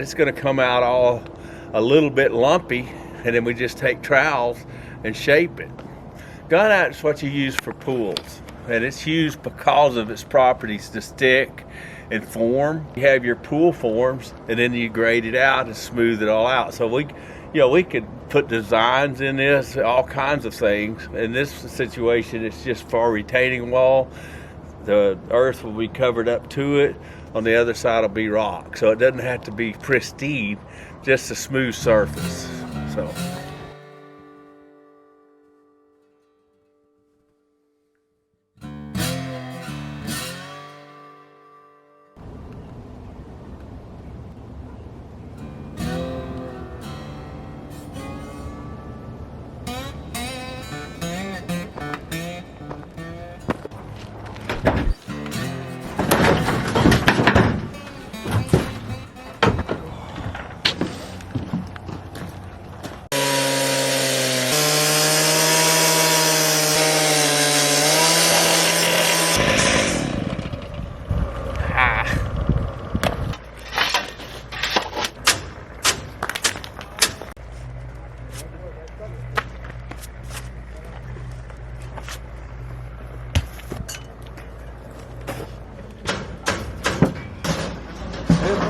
It's going to come out all a little bit lumpy, and then we just take trowels and shape it. Gunite is what you use for pools, and it's used because of its properties to stick and form. You have your pool forms, and then you grade it out and smooth it all out. So we could put designs in this, all kinds of things. In this situation, it's just for a retaining wall. The earth will be covered up to it. On the other side will be rock. So it doesn't have to be pristine, just a smooth surface. So.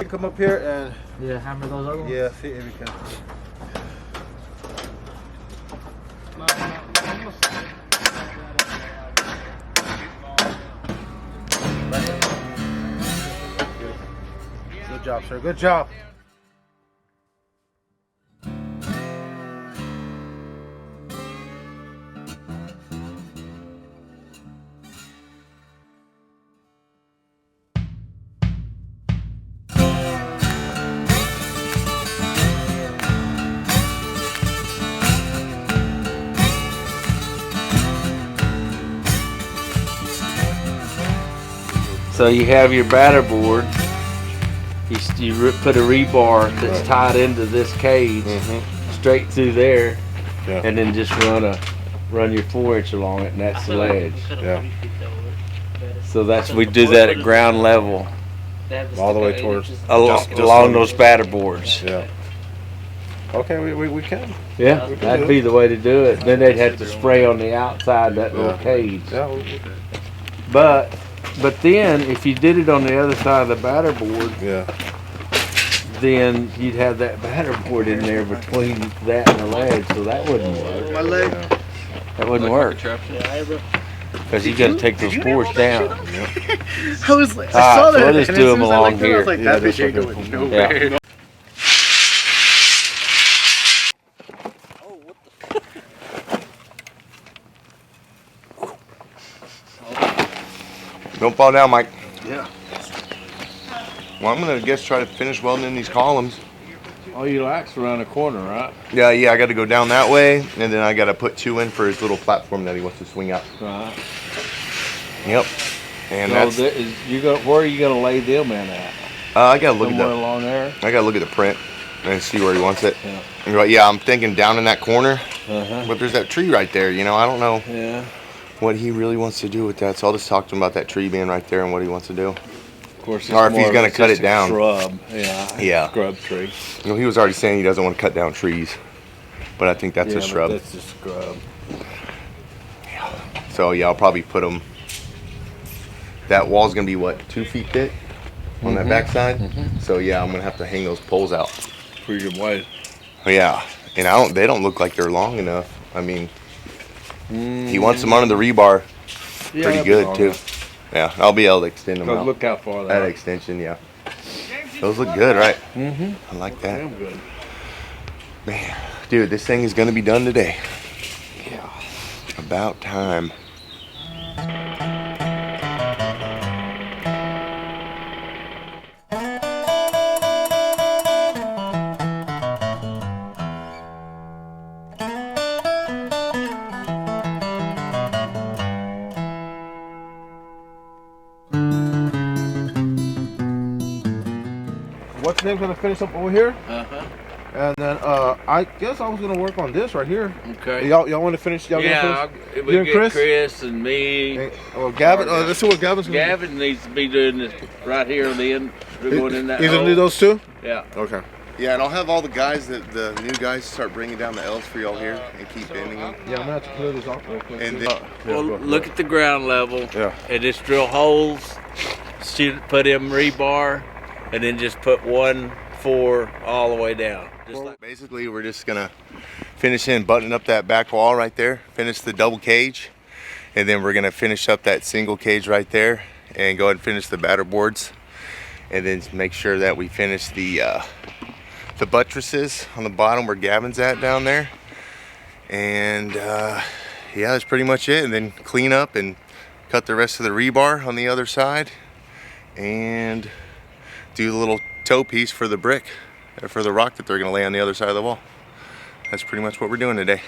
Come up here and hammer those other ones. see if we can. Good job, sir. Good job. So you have your batter board. You put a rebar that's tied into this cage straight through there, and then just run your 4-inch along it, and that's the ledge. Yeah. So we do that at ground level, All the way towards along those batter boards. Yeah. Okay, we can. Yeah, that'd be the way to do it. Then they'd have to spray on the outside that little cage. Yeah. But then, if you did it on the other side of the batter board, then you'd have that batter board in there between that and the ledge, so that wouldn't work. My leg. That wouldn't work. Because you got to take those boards down. I was like, I saw that. So we'll just do them along here. I was like, that bitch ain't going nowhere. Don't fall down, Mike. Yeah. Well, I'm gonna try to finish welding in these columns. Oh, you likes around the corner, right? Yeah, I got to go down that way, and then I got to put 2 in for his little platform that he wants to swing out. Right. Yep. And so where are you gonna lay them in at? I gotta look Somewhere along there. I gotta look at the print and see where he wants it. Yeah. But yeah, I'm thinking down in that corner. But there's that tree right there. I don't know. Yeah. What he really wants to do with that, so I'll just talk to him about that tree being right there and what he wants to do. Of course, or if he's going to cut it down. Shrub, yeah. Scrub tree. He was already saying he doesn't want to cut down trees, but I think that's a shrub. That's a scrub. Yeah. So yeah, I'll probably put them. That wall's going to be what, 2 feet thick on that back side. So yeah, I'm going to have to hang those poles out For your wife. Yeah, and they don't look like they're long enough. I mean. He wants them under the rebar pretty good too. Yeah, I'll be able to extend them out. Look how far that extension, yeah. Those look good, right? I like that. Damn good. Man, dude, this thing is gonna be done today. Yeah. About time. What's name gonna finish up over here? And then I guess I was gonna work on this right here. Okay. Y'all want to finish? Y'all Yeah, gonna finish? we get Chris and me. And, Gavin. Let's see what Gavin's gonna Gavin needs to be doing this right here on the end. We're going in that He's gonna hole. do those two. Yeah. Okay. Yeah, and I'll have all the guys, the new guys, start bringing down the L's for y'all here and keep bending them. Yeah, I'm gonna have to clear this off real quick. And too. then, Well, look at the ground level. Yeah. And just drill holes, put in rebar, and then just put 1-4 all the way down. Just like basically, we're just gonna finish in buttoning up that back wall right there, finish the double cage, and then we're gonna finish up that single cage right there and go ahead and finish the batter boards, and then make sure that we finish the buttresses on the bottom where Gavin's at down there. And yeah, that's pretty much it. And then clean up and cut the rest of the rebar on the other side and do the little toe piece for the brick, or for the rock that they're gonna lay on the other side of the wall. That's pretty much what we're doing today.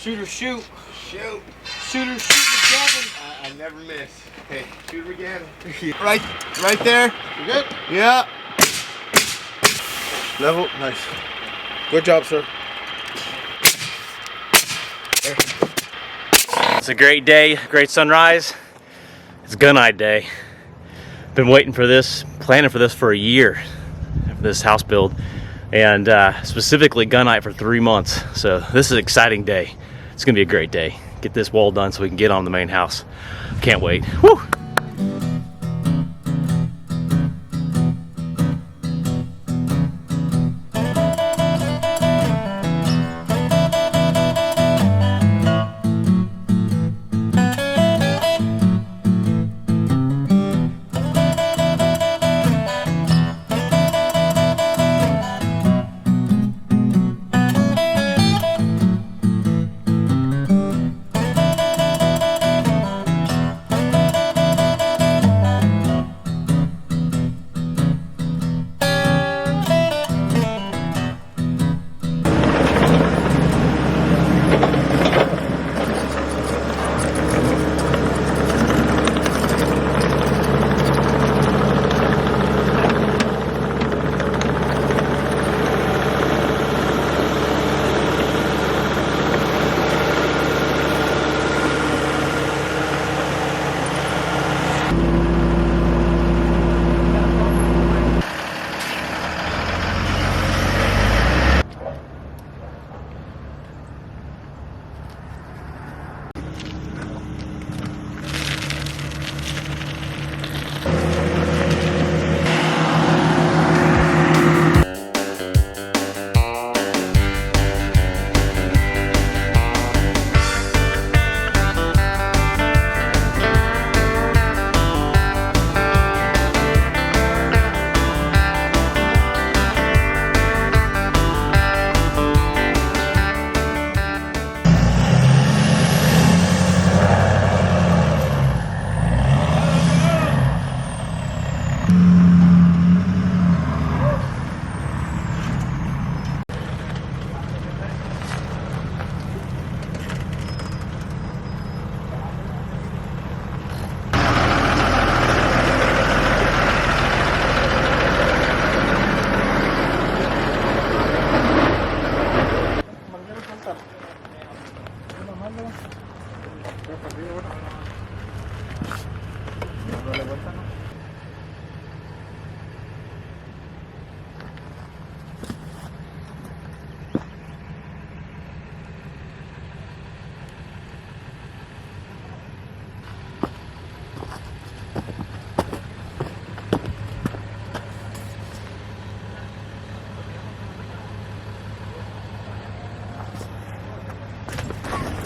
shooter shoot. Shoot. Shooter shoot Gavin. I never miss. Okay, shoot her again. Right there. You good? Yeah. Level. Nice. Good job, sir. It's a great day, great sunrise. It's gunite day. Been waiting for this, planning for this for a year, for this house build, and specifically gunite for 3 months. So this is an exciting day. It's gonna be a great day. Get this wall done so we can get on the main house. Can't wait. Woo!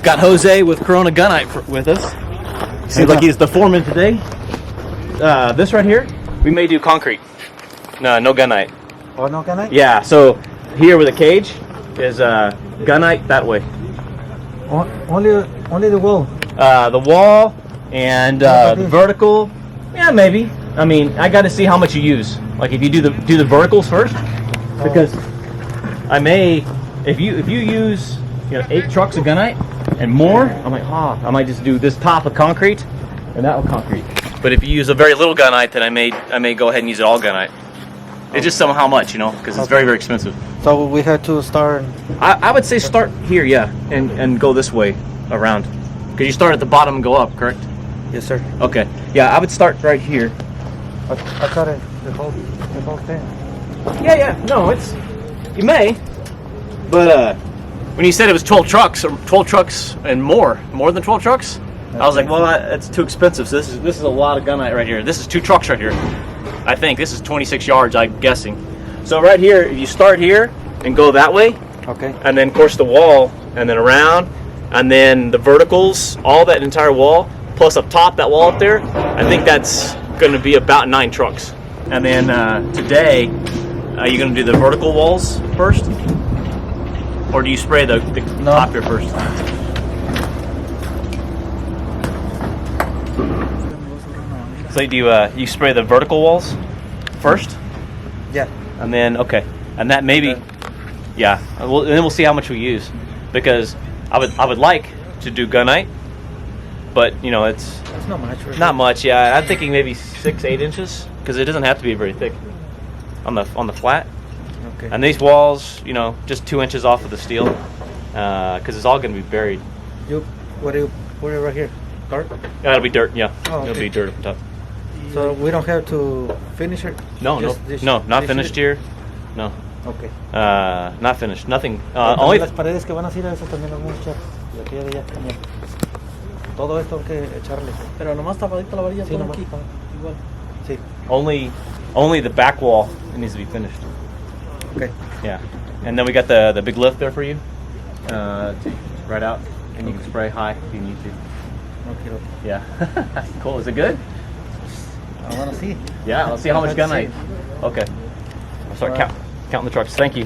Got Jose with Corona Gunite with us. Seems like he's the foreman today. This right here, we may do concrete. No gunite. Oh, no gunite? Yeah, so here with a cage is gunite that way. Only the wall. The wall and the vertical, yeah, maybe. I mean, I got to see how much you use. Like if you do the verticals first, because I may, if you use 8 trucks of gunite and more, I'm like, I might just do this top of concrete and that with concrete. But if you use a very little gunite, then I may go ahead and use it all gunite. It's just somehow much, you know, because it's very, very expensive. So we had to start. I would say start here, yeah, and go this way around. Because you start at the bottom and go up, correct? Yes, sir. Okay. Yeah, I would start right here. I thought the whole thing. Yeah. No, you may. But when you said it was 12 trucks and more than 12 trucks, I was like, well, that's too expensive. So this is a lot of gunite right here. This is 2 trucks right here. I think this is 26 yards, I'm guessing. So right here, if you start here and go that way, Okay. and then of course the wall, and then around, and then the verticals, all that entire wall, plus up top, that wall up there, I think that's going to be about 9 trucks. And then today, are you going to do the vertical walls first? Or do you spray the top here first? So do you spray the vertical walls first? Yeah. And then, okay. And that maybe, yeah. And then we'll see how much we use. Because I would like to do gunite, but you know, it's not much. Really. not much. Yeah, I'm thinking maybe 6-8 inches, because it doesn't have to be very thick on the flat. Okay. And these walls, you know, just 2 inches off of the steel, because it's all going to be buried. What do you put it right here? Dirt? Yeah, it'll be dirt. Yeah, Oh, okay. It'll be dirt up top. So we don't have to finish it. No, not finished here. No, Okay. not finished. Nothing. También Only. las paredes que van a hacer eso también lo vamos a echar. Y aquella de allá también. Todo esto hay que echarle. Pero nomás tapadito la varilla por aquí. Igual. Sí. Only the back wall needs to be finished. Okay. Yeah, and then we got the big lift there for you, right out, and you can spray high if you need to. Okay. Yeah, cool. Is it good? I want to see. Yeah, let's see how much Let's gunite. Okay, I'll start counting the trucks. Thank you.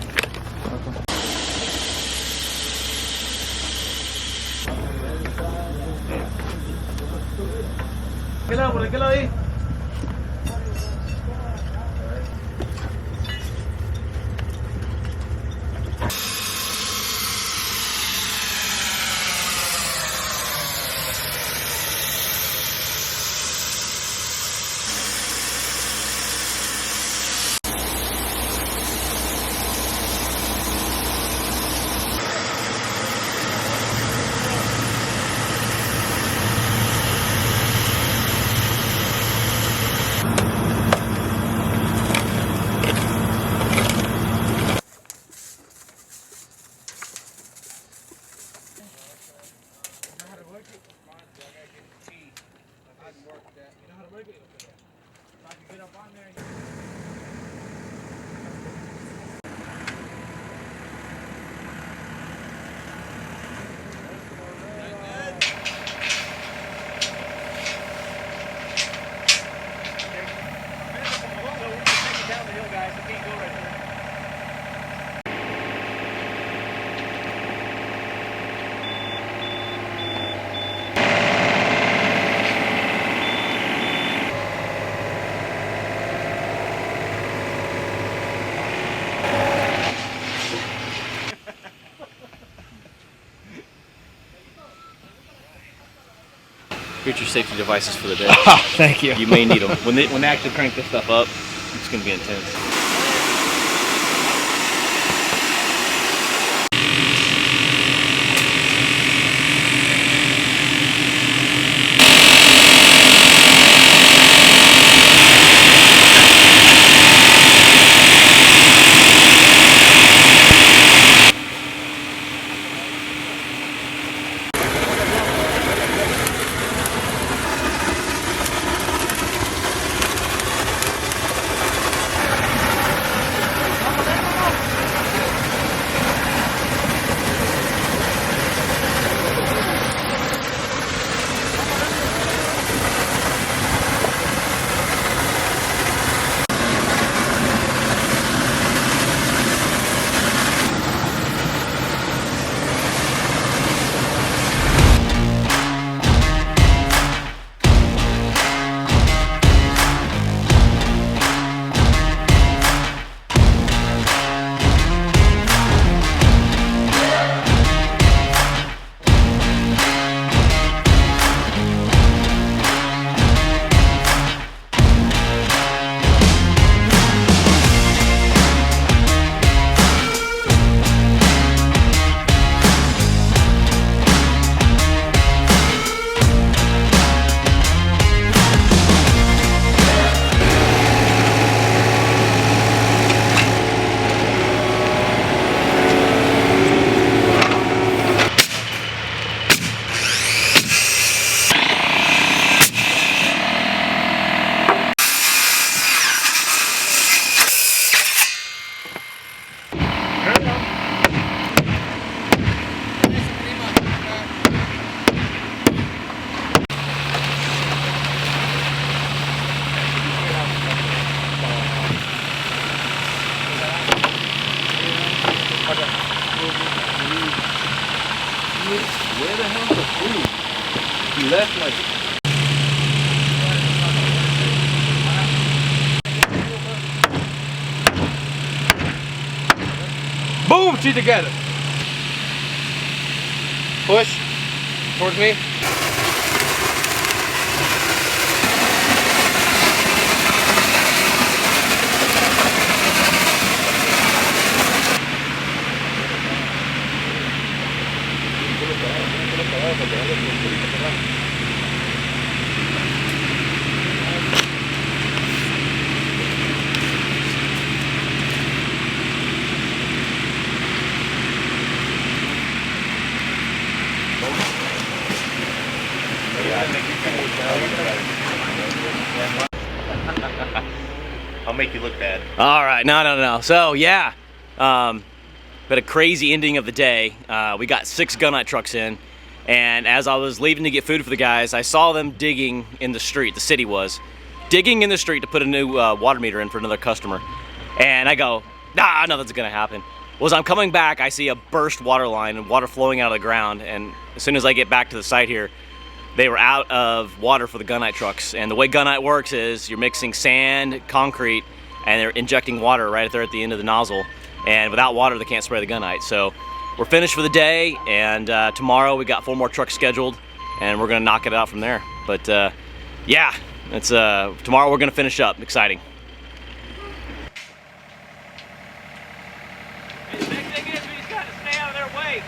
Here's your safety devices for the day. Thank you. You may need them. When they actually crank this stuff up, it's going to be intense. left leg. Boom! She's together. Push towards me. I'll make you look bad. All right, no. So yeah, but a crazy ending of the day. We got 6 gunite trucks in, and as I was leaving to get food for the guys, I saw them digging in the street. The city was digging in the street to put a new water meter in for another customer, and I go, nah, nothing's gonna happen. Well, as I'm coming back, I see a burst water line and water flowing out of the ground, and as soon as I get back to the site here, they were out of water for the gunite trucks. And the way gunite works is you're mixing sand, concrete, and they're injecting water right there at the end of the nozzle. And without water, they can't spray the gunite. So we're finished for the day, and tomorrow we got 4 more trucks scheduled, and we're gonna knock it out from there. But yeah, it's tomorrow we're gonna finish up. Exciting. The big thing is we just gotta stay out of their way.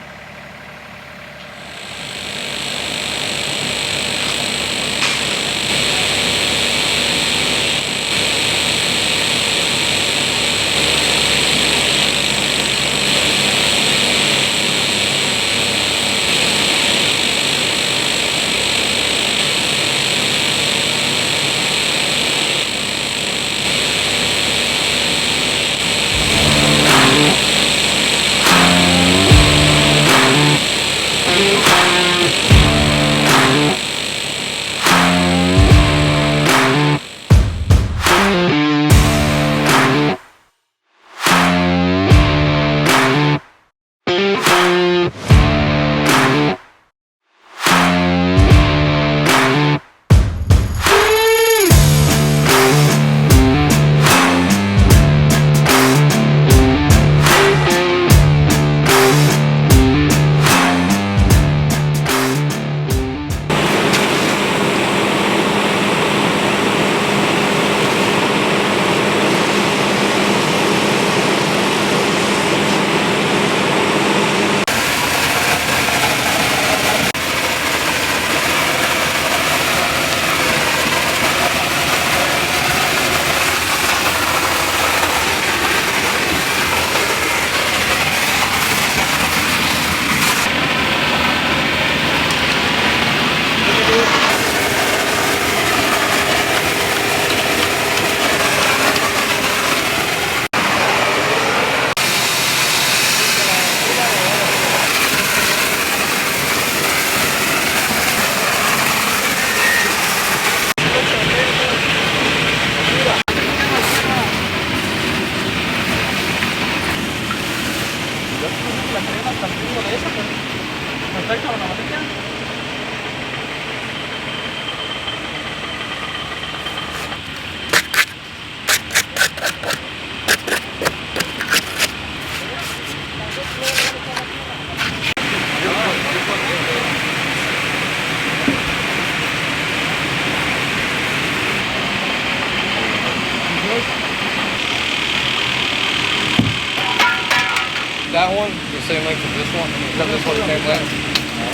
That one, the same length as this one. Is that this one the same length?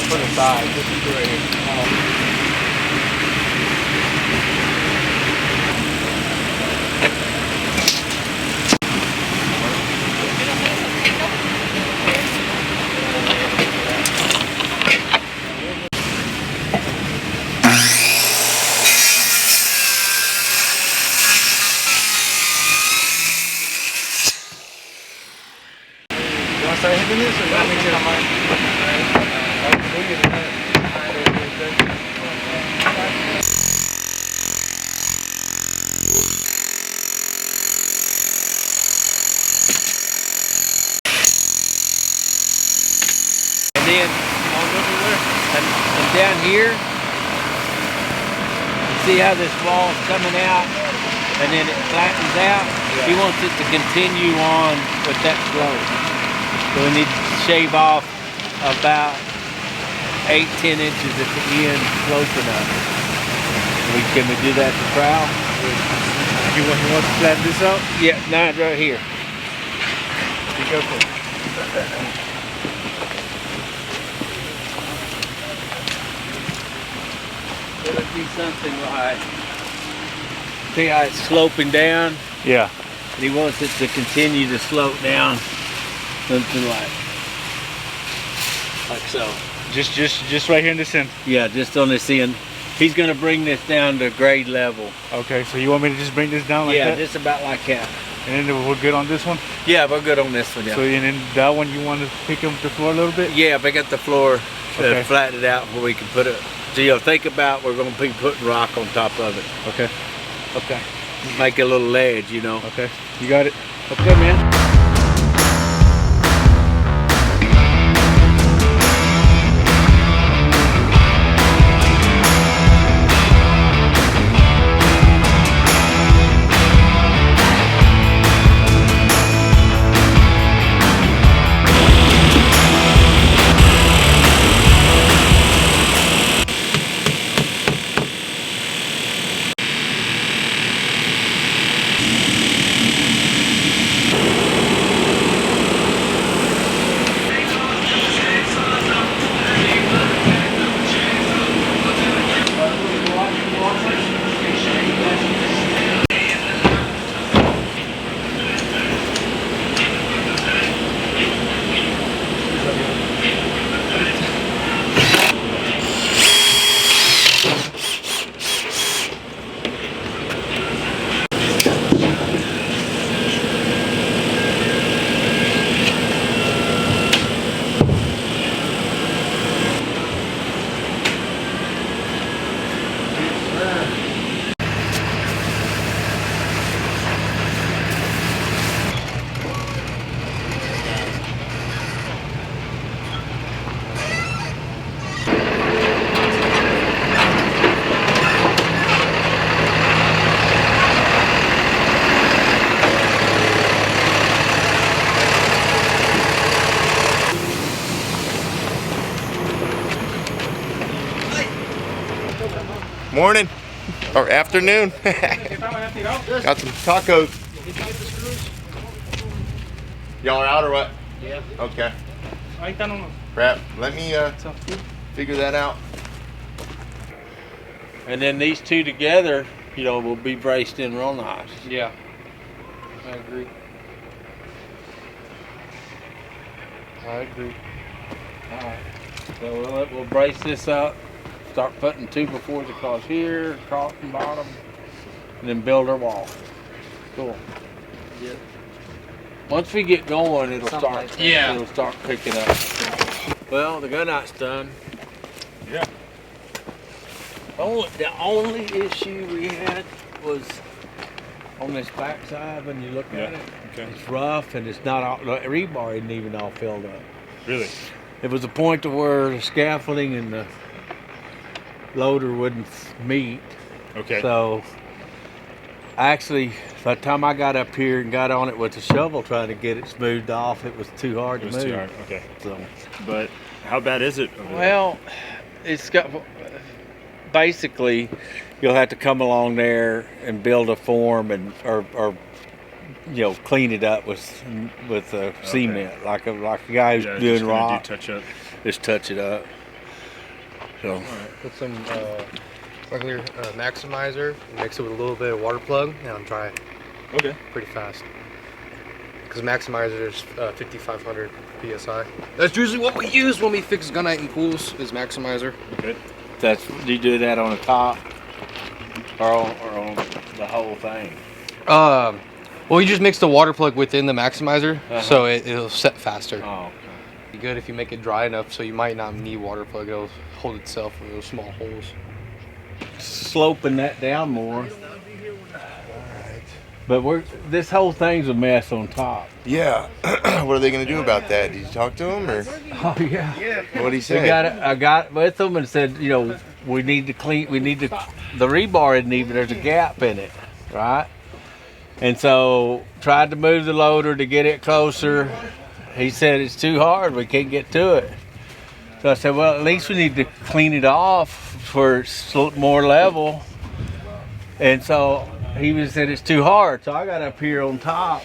For the side. This is right here. Start hitting this or not? Make it on mine. And then and down here see how this wall's coming out and then it flattens out? Yeah. He wants it to continue on with that slope. So we need to shave off about 8-10 inches at the end, sloping up. Can we do that to trowel? You want to flatten this out? Yeah, no, right here. Be careful. It'll be something like, see how it's sloping down? Yeah. And he wants it to continue to slope down, something like so. Just right here in this end. Yeah, just on this end. He's gonna bring this down to grade level. Okay, so you want me to just bring this down like Yeah, that? just about like that. And then we're good on this one? Yeah, we're good on this one, yeah. So and then that one you want to pick up the floor a little bit? Yeah, pick up the floor, Okay. flatten it out where we can put it. So think about we're gonna be putting rock on top of it. Okay. Okay. Make a little ledge, you know. Okay. You got it. Okay, man. Morning or afternoon. Got some tacos. Y'all are out or what? Yeah. Okay. Crap. Let me figure that out. And then these two together, will be braced in real nice. Yeah. I agree. Alright. So we'll brace this up, start putting 2x4s across here, across the bottom, and then build our wall. Cool. Yeah. Once we get going, it'll Something start. like that. Yeah. It'll start picking up. Well, the gunite's done. Yeah. The only issue we had was on this back side when you look at it. Okay. It's rough and it's not all, the rebar isn't even all filled up. Really? It was a point to where the scaffolding and the loader wouldn't meet. Okay. So actually, by the time I got up here and got on it with the shovel trying to get it smoothed off, it was too hard It to was move. too hard. Okay. So, But how bad is it over there? well, it's got basically you'll have to come along there and build a form and or clean it up with cement like a guy who's Yeah, doing just gonna rock. do touch up. Just touch it up. So Put some regular maximizer, mix it with a little bit of water plug, and dry it Okay. pretty fast. Because maximizer is 5,500 psi. That's usually what we use when we fix gunite and pools. Is maximizer. Okay. do you do that on the top or on the whole thing? Well, you just mix the water plug within the maximizer, so it'll set faster. Oh, Be good if you make it dry enough, so you might not need water plug. It'll hold itself in those small holes. sloping that down more. But this whole thing's a mess on top. Yeah. What are they gonna do about that? Did you talk to him or Oh yeah. what did he say? I got with them and said, we need to clean. The rebar isn't even. There's a gap in it, right? And so tried to move the loader to get it closer. He said it's too hard. We can't get to it. So I said, well, at least we need to clean it off where it's more level. And so he said it's too hard. So I got up here on top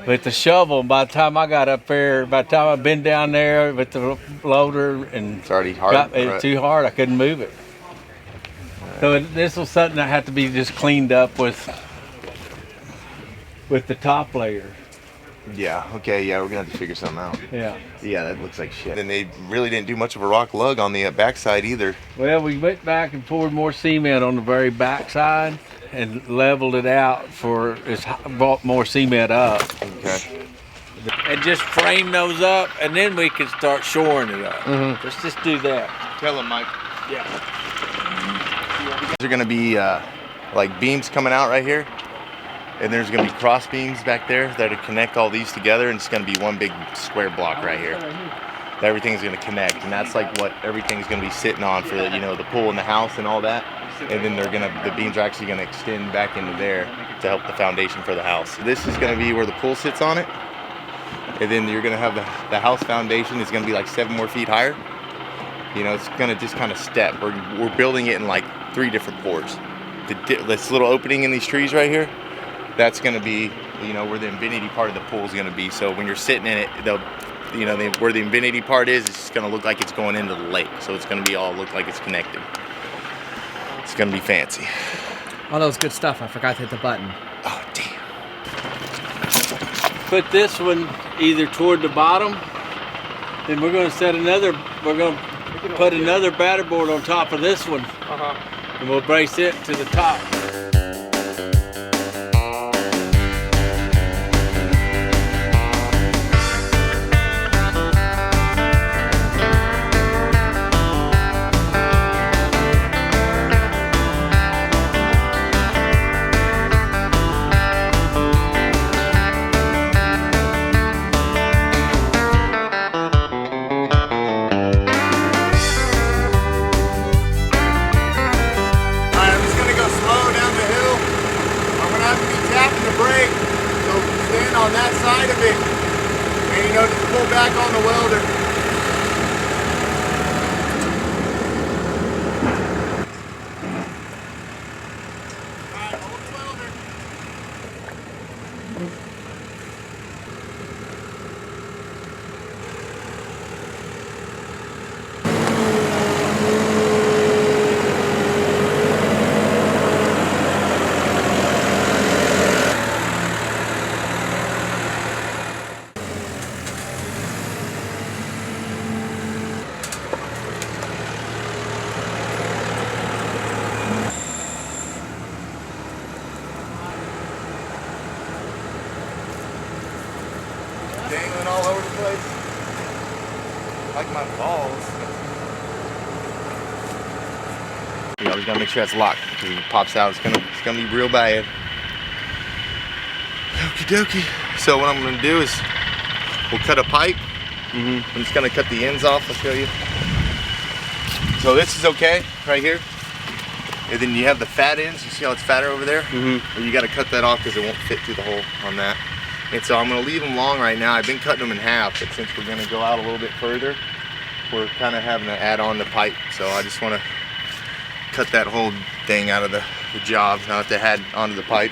with the shovel. And by the time I got up there, by the time I've been down there with the loader, and It's already hard. it was too hard. I couldn't move it. So this was something that had to be just cleaned up with the top layer. Yeah, okay, yeah, we're gonna have to figure something out. Yeah. Yeah, that looks like shit. And they really didn't do much of a rock lug on the backside either. Well, we went back and poured more cement on the very backside and leveled it out brought more cement up. Okay. And just frame those up, and then we can start shoring it up. Mm-hmm. Let's just do that. Tell them, Mike. Yeah. There's gonna be like beams coming out right here. And there's gonna be cross beams back there that'll connect all these together, and it's gonna be one big square block right here. Everything's gonna connect, and that's like what everything's gonna be sitting on for the pool and the house and all that. And then the beams are actually gonna extend back into there to help the foundation for the house. This is gonna be where the pool sits on it, and then you're gonna have the house foundation is gonna be like 7 more feet higher. It's gonna just kind of step. We're building it in like 3 different pours. This little opening in these trees right here. That's going to be, where the infinity part of the pool is going to be. So when you're sitting in it, where the infinity part is, it's just going to look like it's going into the lake. So it's going to be all look like it's connected. It's going to be fancy. Oh, that was good stuff. I forgot to hit the button. Oh, damn. Put this one either toward the bottom, then we're going to put another batter board on top of this one. And we'll brace it to the top. On that side of it, and just pull back on the welder. Dangling all over the place. Like my balls. You always gotta make sure it's locked, because if it pops out, it's gonna be real bad. Okie dokie. So what I'm gonna do is we'll cut a pipe. I'm just gonna cut the ends off. I'll show you. So this is okay right here. And then you have the fat ends. You see how it's fatter over there? Well, you gotta cut that off because it won't fit through the hole on that. And so I'm gonna leave them long right now. I've been cutting them in half, but since we're gonna go out a little bit further, we're kind of having to add on the pipe. So I just wanna cut that whole thing out of the job, not to add onto the pipe.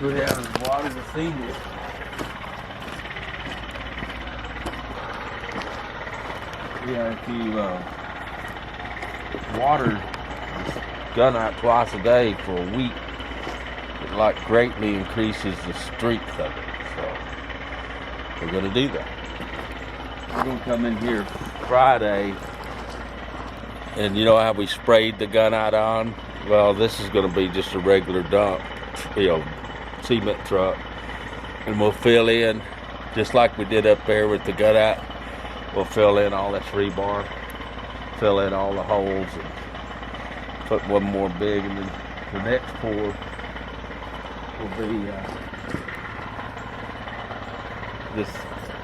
Go down and water the seed. Yeah, if you water gunite twice a day for a week, it like greatly increases the strength of it. So we're gonna do that. We're gonna come in here Friday, and you know how we sprayed the gunite on? Well, this is gonna be just a regular dump, cement truck, and we'll fill in just like we did up there with the gunite. We'll fill in all this rebar, fill in all the holes, and put one more big, and then the next pour will be this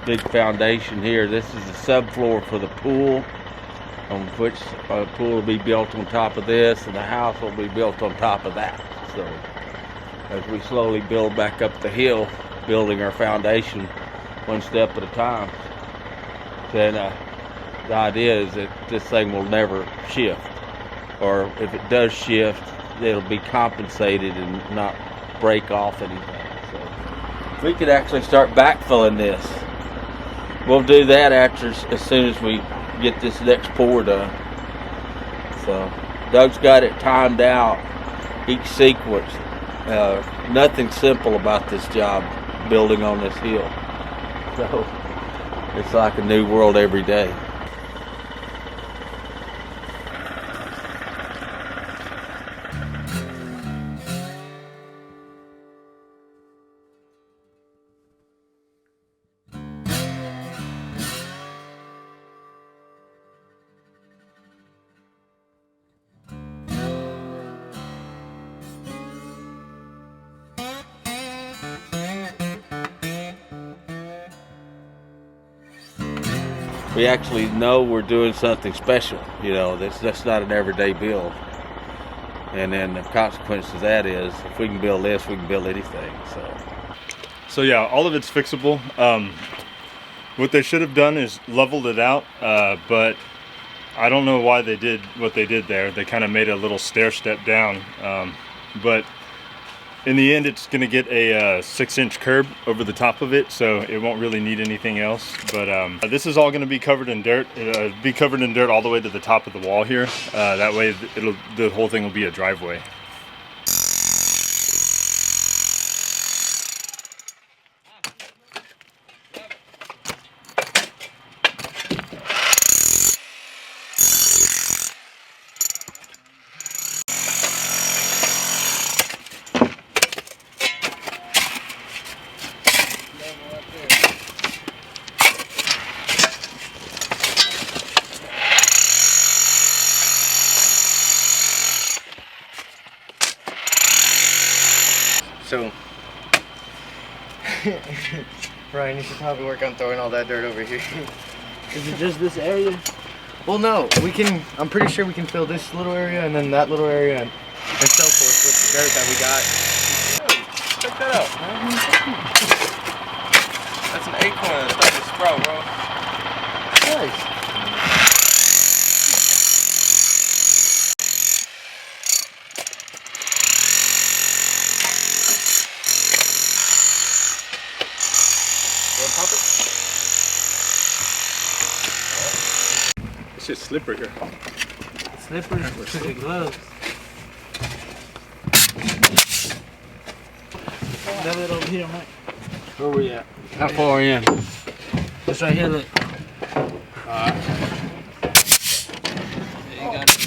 big foundation here. This is the subfloor for the pool, on which a pool will be built on top of this, and the house will be built on top of that. So as we slowly build back up the hill, building our foundation one step at a time, then the idea is that this thing will never shift, or if it does shift, it'll be compensated and not break off anything. So we could actually start backfilling this. We'll do that after, as soon as we get this next pour done. So Doug's got it timed out, each sequence. Nothing simple about this job, building on this hill. So it's like a new world every day. We actually know we're doing something special. That's not an everyday build. And then the consequence of that is, if we can build this, we can build anything. So yeah, all of it's fixable. What they should have done is leveled it out, but I don't know why they did what they did there. They kind of made a little stair step down, but in the end, it's going to get a 6-inch curb over the top of it, so it won't really need anything else. But this is all going to be covered in dirt. It'll be covered in dirt all the way to the top of the wall here. That way, the whole thing will be a driveway. So, Ryan, you should probably work on throwing all that dirt over here. Is it just this area? Well, no, I'm pretty sure we can fill this little area and then that little area and so forth with the dirt that we got. Check that out. That's an acorn that's starting to sprout, bro. Nice. It's just slippery here. Slippery. Put your gloves. Level it over here, Mike. Where we at? How far in? It's right here, look. Alright. Yeah, you got it.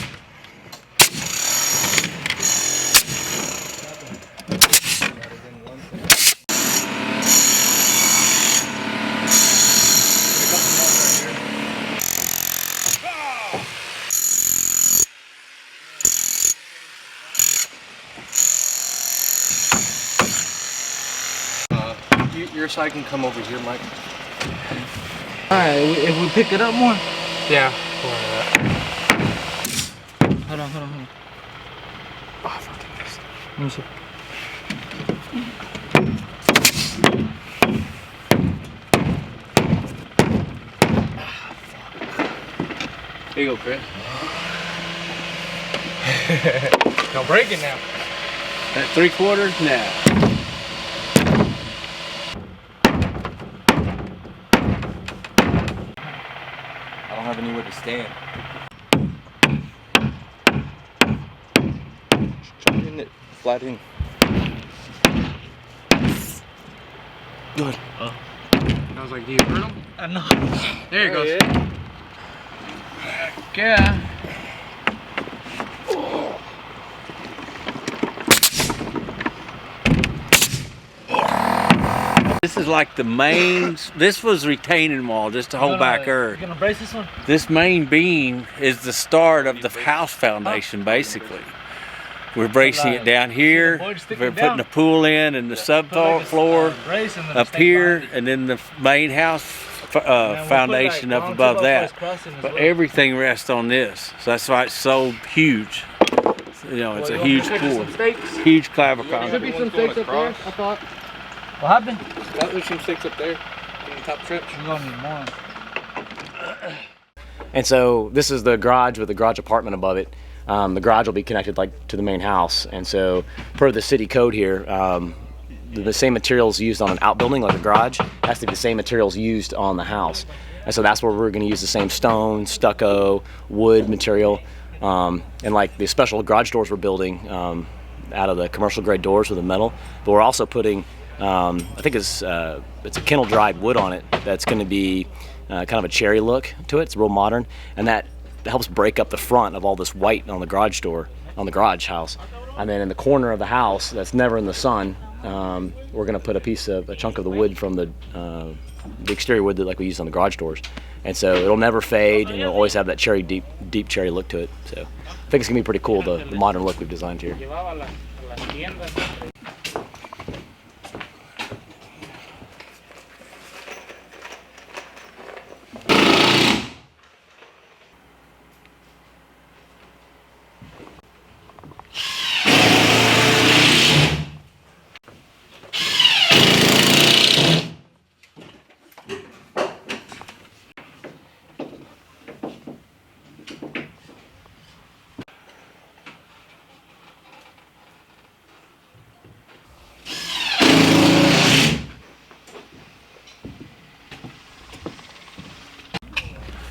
Your side can come over here, Mike. Alright, if we pick it up more. Yeah. Hold on. Oh, I fucking missed. Let me see. Here you go, Chris. Don't break it now. That 3/4? Nah. I don't have anywhere to stand. flattening. Good. I was like, do you hurt him? No. There he goes. Yeah. This is like the main, this was retaining wall just to hold back earth. You gonna brace this one? This main beam is the start of the house foundation, basically. We're bracing it down here, we're putting the pool in and the subfloor up here, and then the main house foundation up above that. But everything rests on this, so that's why it's so huge. You know, it's a huge pool, huge clavicle. Should be some stakes up there, I thought. What happened? There's some stakes up there in the top trench. We're gonna need more. And so this is the garage with the garage apartment above it. The garage will be connected like to the main house, and so per the city code here, the same materials used on an outbuilding like a garage has to be the same materials used on the house. And so that's where we're going to use the same stone, stucco, wood material, and like the special garage doors we're building out of the commercial grade doors with the metal. But we're also putting, I think it's a kennel dried wood on it that's going to be kind of a cherry look to it. It's real modern, and that helps break up the front of all this white on the garage door, on the garage house. And then in the corner of the house that's never in the sun, we're going to put a chunk of the wood from the exterior wood that like we use on the garage doors. And so it'll never fade, and it'll always have that cherry, deep cherry look to it. So I think it's going to be pretty cool, the modern look we've designed here.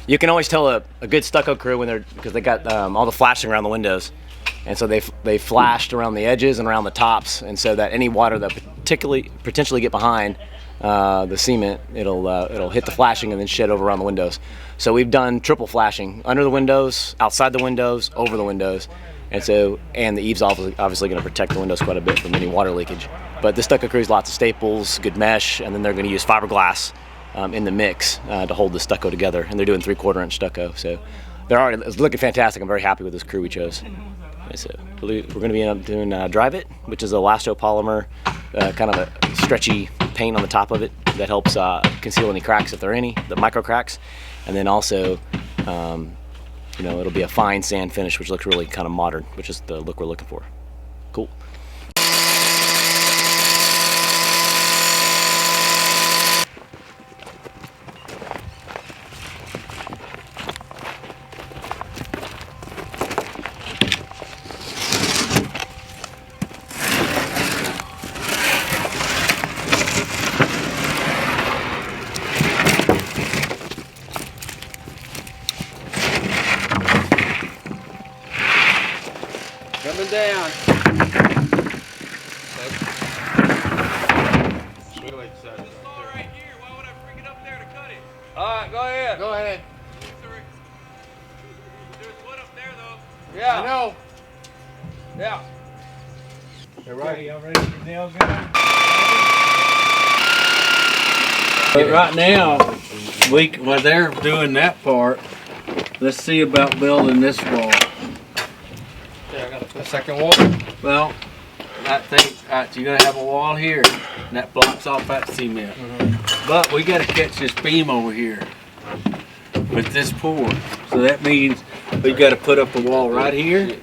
You can always tell a good stucco crew when because they got all the flashing around the windows, and so they flashed around the edges and around the tops, and so that any water that potentially get behind the cement, it'll hit the flashing and then shed over around the windows. So we've done triple flashing under the windows, outside the windows, over the windows, and the eaves obviously going to protect the windows quite a bit from any water leakage. But the stucco crew has lots of staples, good mesh, and then they're going to use fiberglass in the mix to hold the stucco together, and they're doing 3/4 inch stucco, so it's looking fantastic. I'm very happy with this crew we chose. So we're going to be doing Drive It, which is a elastopolymer, kind of a stretchy paint on the top of it that helps conceal any cracks if there are any, the micro cracks, and then also it'll be a fine sand finish, which looks really kind of modern, which is the look we're looking for. Cool. Coming down. Alright, go ahead. Go ahead. There's one up there though. I know. Yeah. You're right. Y'all ready for nails in? But right now, while they're doing that part, let's see about building this wall. The second wall. Well, I think you're gonna have a wall here, and that blocks off that cement. But we gotta catch this beam over here with this pour. So that means we gotta put up a wall right here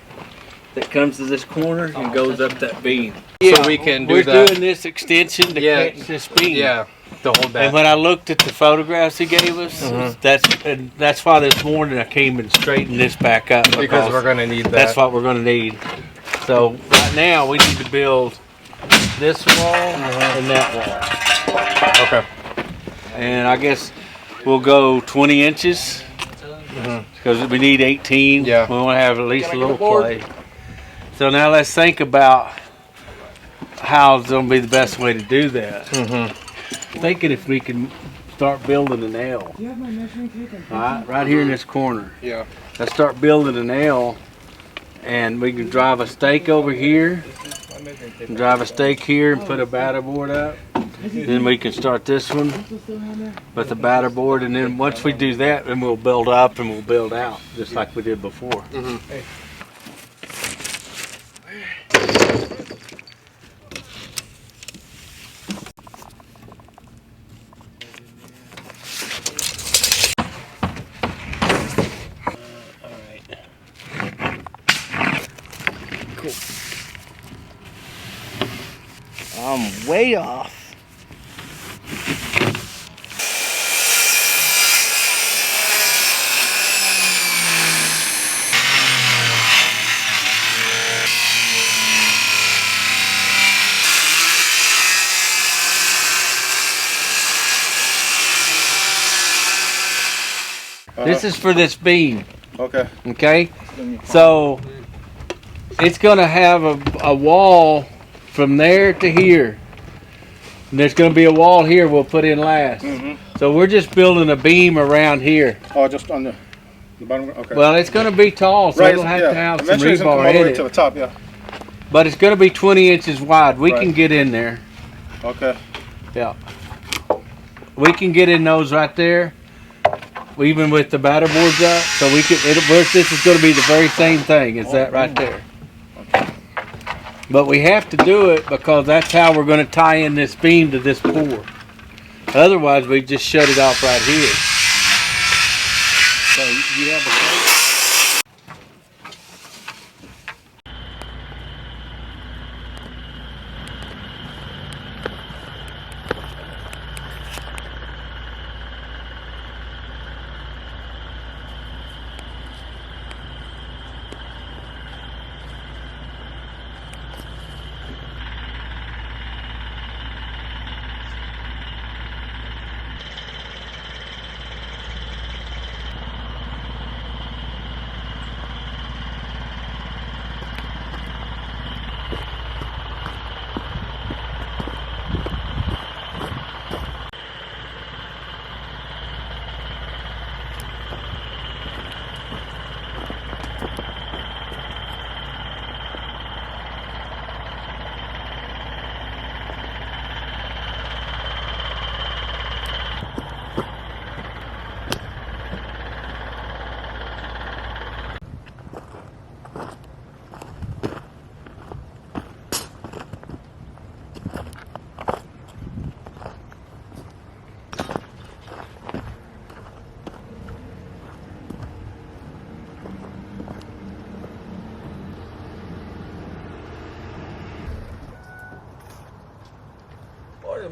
that comes to this corner and goes up that beam. So we can do We're that. doing this extension to catch this beam. Yeah, to hold that. And when I looked at the photographs he gave us, that's why this morning I came and straightened this back up. Because we're going to need that. That's what we're going to need. So right now we need to build this wall and that wall. Okay. And I guess we'll go 20 inches because we need 18. Yeah. We want to have at least a little play. So now let's think about how's gonna be the best way to do that. Thinking if we can start building an L. Do you have my measuring tape? Right here in this corner. Yeah. Let's start building an L, and we can drive a stake over here, and drive a stake here, and put a batter board up. Then we can start this one with the batter board, and then once we do that, then we'll build up and we'll build out, just like we did before. I'm way off. This is for this beam. Okay. Okay? So it's gonna have a wall from there to here. And there's gonna be a wall here we'll put in last. So we're just building a beam around here. Oh, just on the bottom. Okay. Well, it's gonna be tall, so it'll have to have some Eventually it's gonna come rebar all the in way to the it. top. Yeah. But it's gonna be 20 inches wide. We can Right. get in there. Okay. Yeah. We can get in those right there, even with the batter boards up. So we can. This is going to be the very same thing as that right there. But we have to do it because that's how we're going to tie in this beam to this pour. Otherwise, we just shut it off right here. So you have a.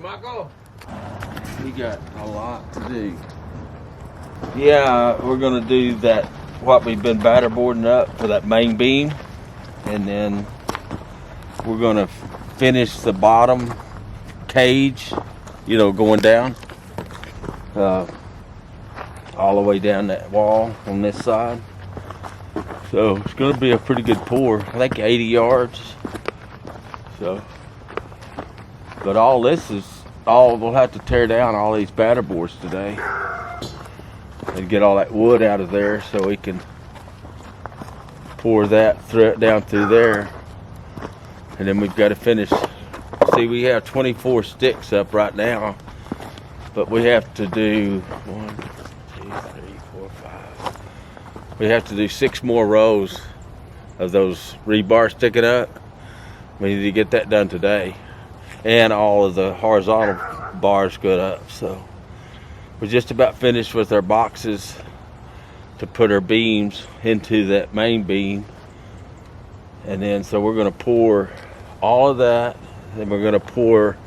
Michael, we got a lot to do. Yeah, we're gonna do that, what we've been batter boarding up for that main beam, and then we're gonna finish the bottom cage, you know, going down all the way down that wall on this side. So it's gonna be a pretty good pour. I think 80 yards. So. But all this is we'll have to tear down all these batter boards today and get all that wood out of there so we can pour that down through there. And then we've got to finish. See, we have 24 sticks up right now, but we have to do 1, 2, 3, 4, 5. We have to do 6 more rows of those rebar sticking up. We need to get that done today. And all of the horizontal bars good up. So we're just about finished with our boxes to put our beams into that main beam. And then so we're going to pour all of that. Then we're going to pour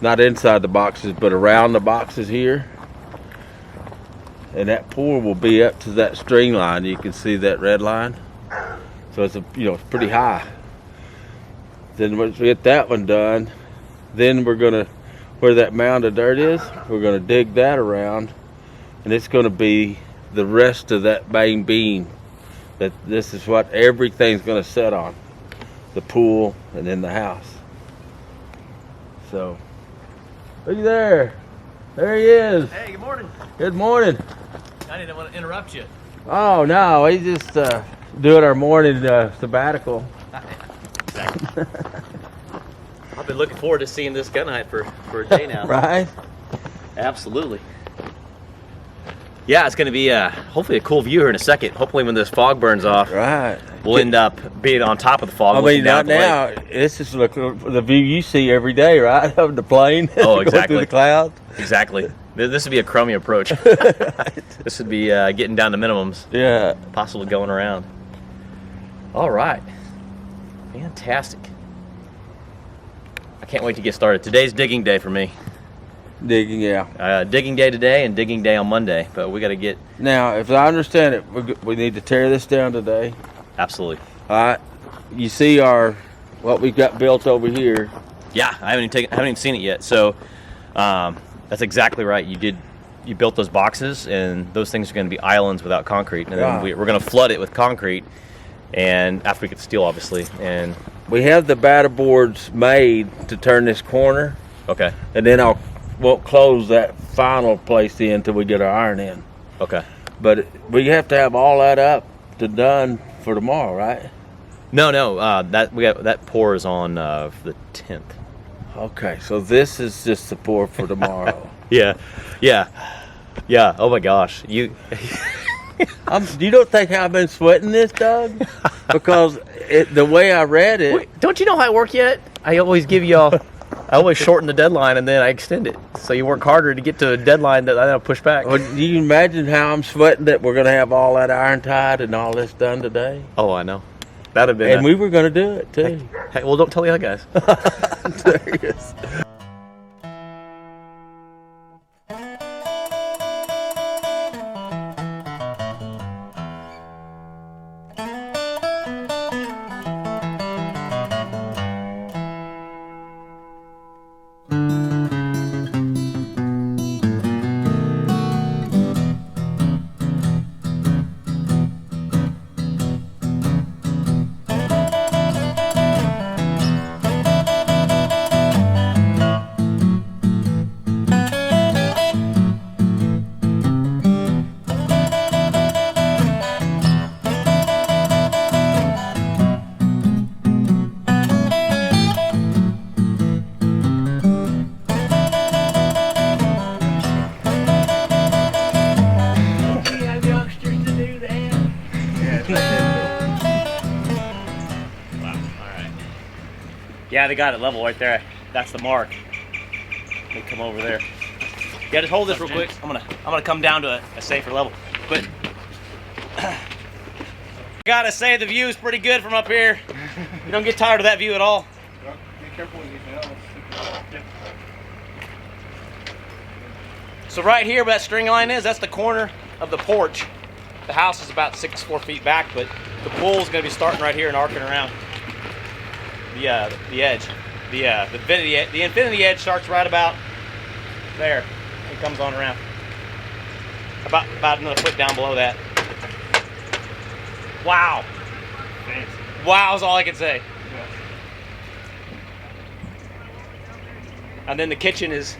not inside the boxes but around the boxes here. And that pour will be up to that string line. You can see that red line. So it's it's pretty high. Then once we get that one done, then we're gonna, where that mound of dirt is, we're gonna dig that around, and it's gonna be the rest of that main beam. That this is what everything's gonna set on, the pool and then the house. So, look there. There he is. Hey, good morning. Good morning. I didn't want to interrupt you. Oh no, we just doing our morning sabbatical. I've been looking forward to seeing this gun hunt for a day now. Right? Absolutely. Yeah, it's going to be hopefully a cool view here in a second. Hopefully when this fog burns off, Right. we'll end up being on top of the fog. I looking mean, down not at the lake. now. This is the view you see every day, right? Of the plane. Oh, going exactly. through the clouds. Exactly. This would be a crummy approach. This would be getting down to minimums, Yeah. possibly going around. All right. Fantastic. I can't wait to get started. Today's digging day for me. Digging, yeah. Digging day today and digging day on Monday, but we got to get Now, if I understand it, we need to tear this down today. absolutely. All right. You see what we've got built over here. Yeah, I haven't even seen it yet. So that's exactly right. You built those boxes, and those things are going to be islands without concrete, and then Wow. we're going to flood it with concrete, and after we get the steel, obviously. And We have the batter boards made to turn this corner, okay, and then won't close that final place in until we get our iron in. okay. But we have to have all that up to done for tomorrow, right? No, that pours on the 10th. Okay, so this is just the pour for tomorrow. Yeah. Oh my gosh, you You don't think I've been sweating this, Doug? Because the way I read it, Wait, don't you know how I work yet? I always give y'all. I always shorten the deadline and then I extend it. So you work harder to get to a deadline that I don't push back. well, do you imagine how I'm sweating that we're going to have all that iron tied and all this done today? Oh, I know. That'd have been. And we were going to do it too. Hey, well, don't tell the other guys. Serious. Yeah, they got it level right there. That's the mark. They come over there. Yeah, just hold this real quick. I'm gonna come down to a safer level. But gotta say the view is pretty good from up here. You don't get tired of that view at all. Be careful with anything else. So right here where that string line is, that's the corner of the porch. The house is about 4 feet back, but the pool is gonna be starting right here and arcing around the edge. The infinity edge starts right about there. It comes on around. About another foot down below that. Wow. Fancy. Wow is all I can say. Yeah. And then the kitchen is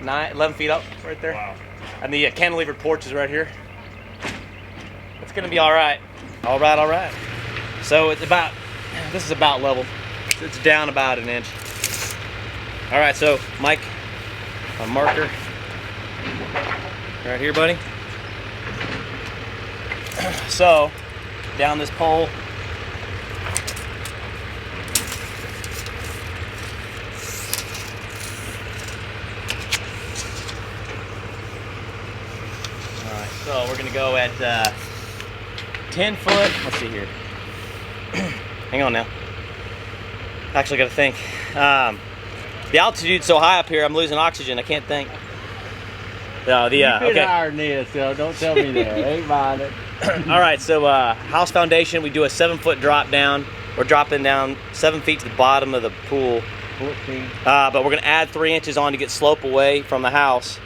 11 feet up right there. Wow. And the cantilever porch is right here. It's gonna be all right. All right. So this is about level. It's down about an inch. All right, so Mike, a marker right here, buddy. So down this pole. All right, so we're gonna go at 10 foot. Let's see here. Hang on now. Actually, got to think. The altitude's so high up here, I'm losing oxygen. I can't think. Okay. higher than this, so don't tell me that. Ain't mind it. All right. So house foundation, we do a 7-foot drop down. We're dropping down 7 feet to the bottom of the pool. 14. But we're gonna add 3 inches on to get slope away from the house.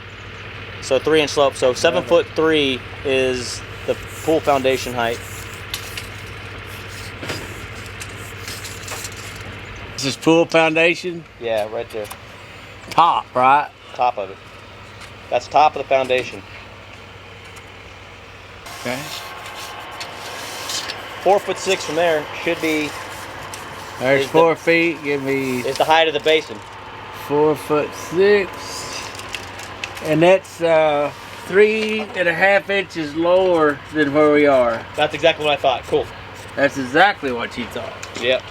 So 3-inch slope. So 7'3" is the pool foundation height. This is pool foundation? Yeah, right there. Top, right? Top of it. That's top of the foundation. Okay. 4'6" from there should be There's Is 4 feet. Give me is the height of the basin. 4'6", and that's 3.5 inches lower than where we are. That's exactly what I thought. Cool. That's exactly what you thought. Yep.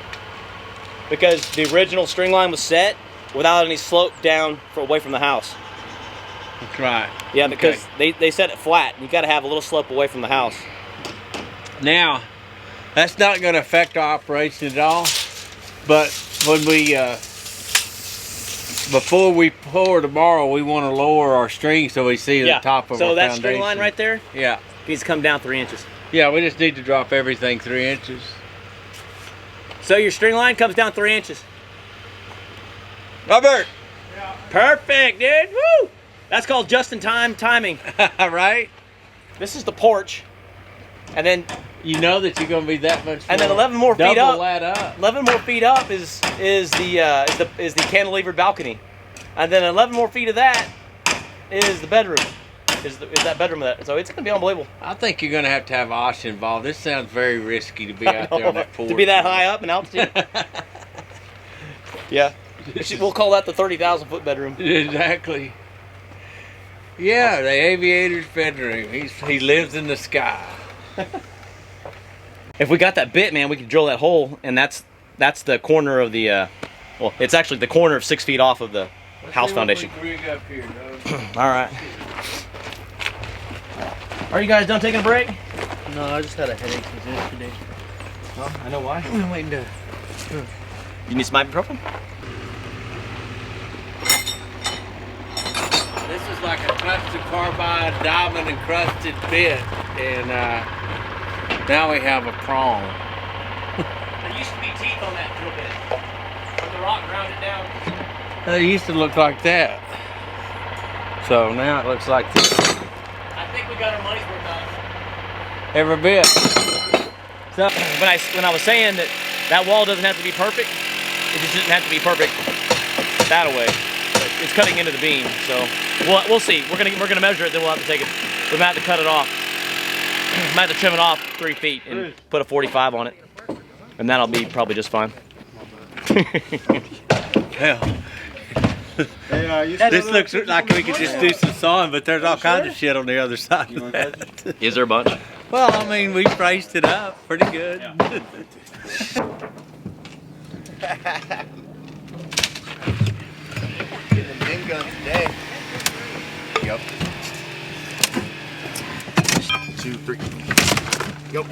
Because the original string line was set without any slope down away from the house. That's right. Yeah, because they set it flat. You got to have a little slope away from the house. Now, that's not going to affect our operation at all. But when we, before we pour tomorrow, we want to lower our string so we see the top of our foundation. So that string line right there Yeah. needs to come down 3 inches. Yeah, we just need to drop everything 3 inches. So your string line comes down 3 inches. Robert! Yeah. Perfect, dude! Woo! That's called just-in-time timing. Right? This is the porch. And then You know that you're going to be that much. And then 11 more feet double up. that up. 11 more feet up is the cantilevered balcony, and then 11 more feet of that is the bedroom. Is that bedroom of that? So it's gonna be unbelievable. I think you're going to have Osh involved. This sounds very risky to be out there on that porch. To be that high up in altitude. Yeah, we'll call that the 30,000-foot bedroom. Exactly. Yeah, the aviator's bedroom. He lives in the sky. If we got that bit, man, we could drill that hole, and that's the corner of the. Well, it's actually the corner of 6 feet off of the house foundation. Rig up here, All right. Are you guys done taking a break? No, I just had a headache since yesterday. Oh, I know why. I'm waiting to. You need some ibuprofen? This is like a tungsten carbide diamond encrusted bit, and now we have a prong. There used to be teeth on that drill bit. But the rock ground it down. It used to look like that. So now it looks like this. I think we got our money's worth out. Every bit. So when I was saying that wall doesn't have to be perfect, it just doesn't have to be perfect that way. But it's cutting into the beam, so we'll see. We're gonna measure it, then we'll have to take it. We might have to cut it off. We might have to trim it off 3 feet and put a 45 on it, and that'll be probably just fine. Hell. This looks like we could just do some sawing, but there's all kinds of shit on the other side of that. Is there a bunch? Well, I mean, we braced it up pretty good. Yeah. Getting them din guns today. Yep. 2, 3. Yep.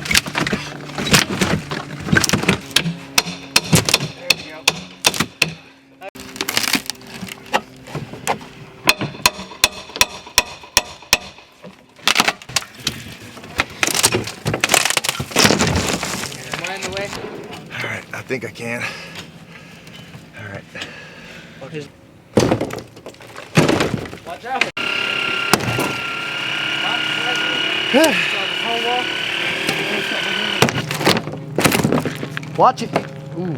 Alright, I think I can. Alright. Watch out. Watch it. Ooh.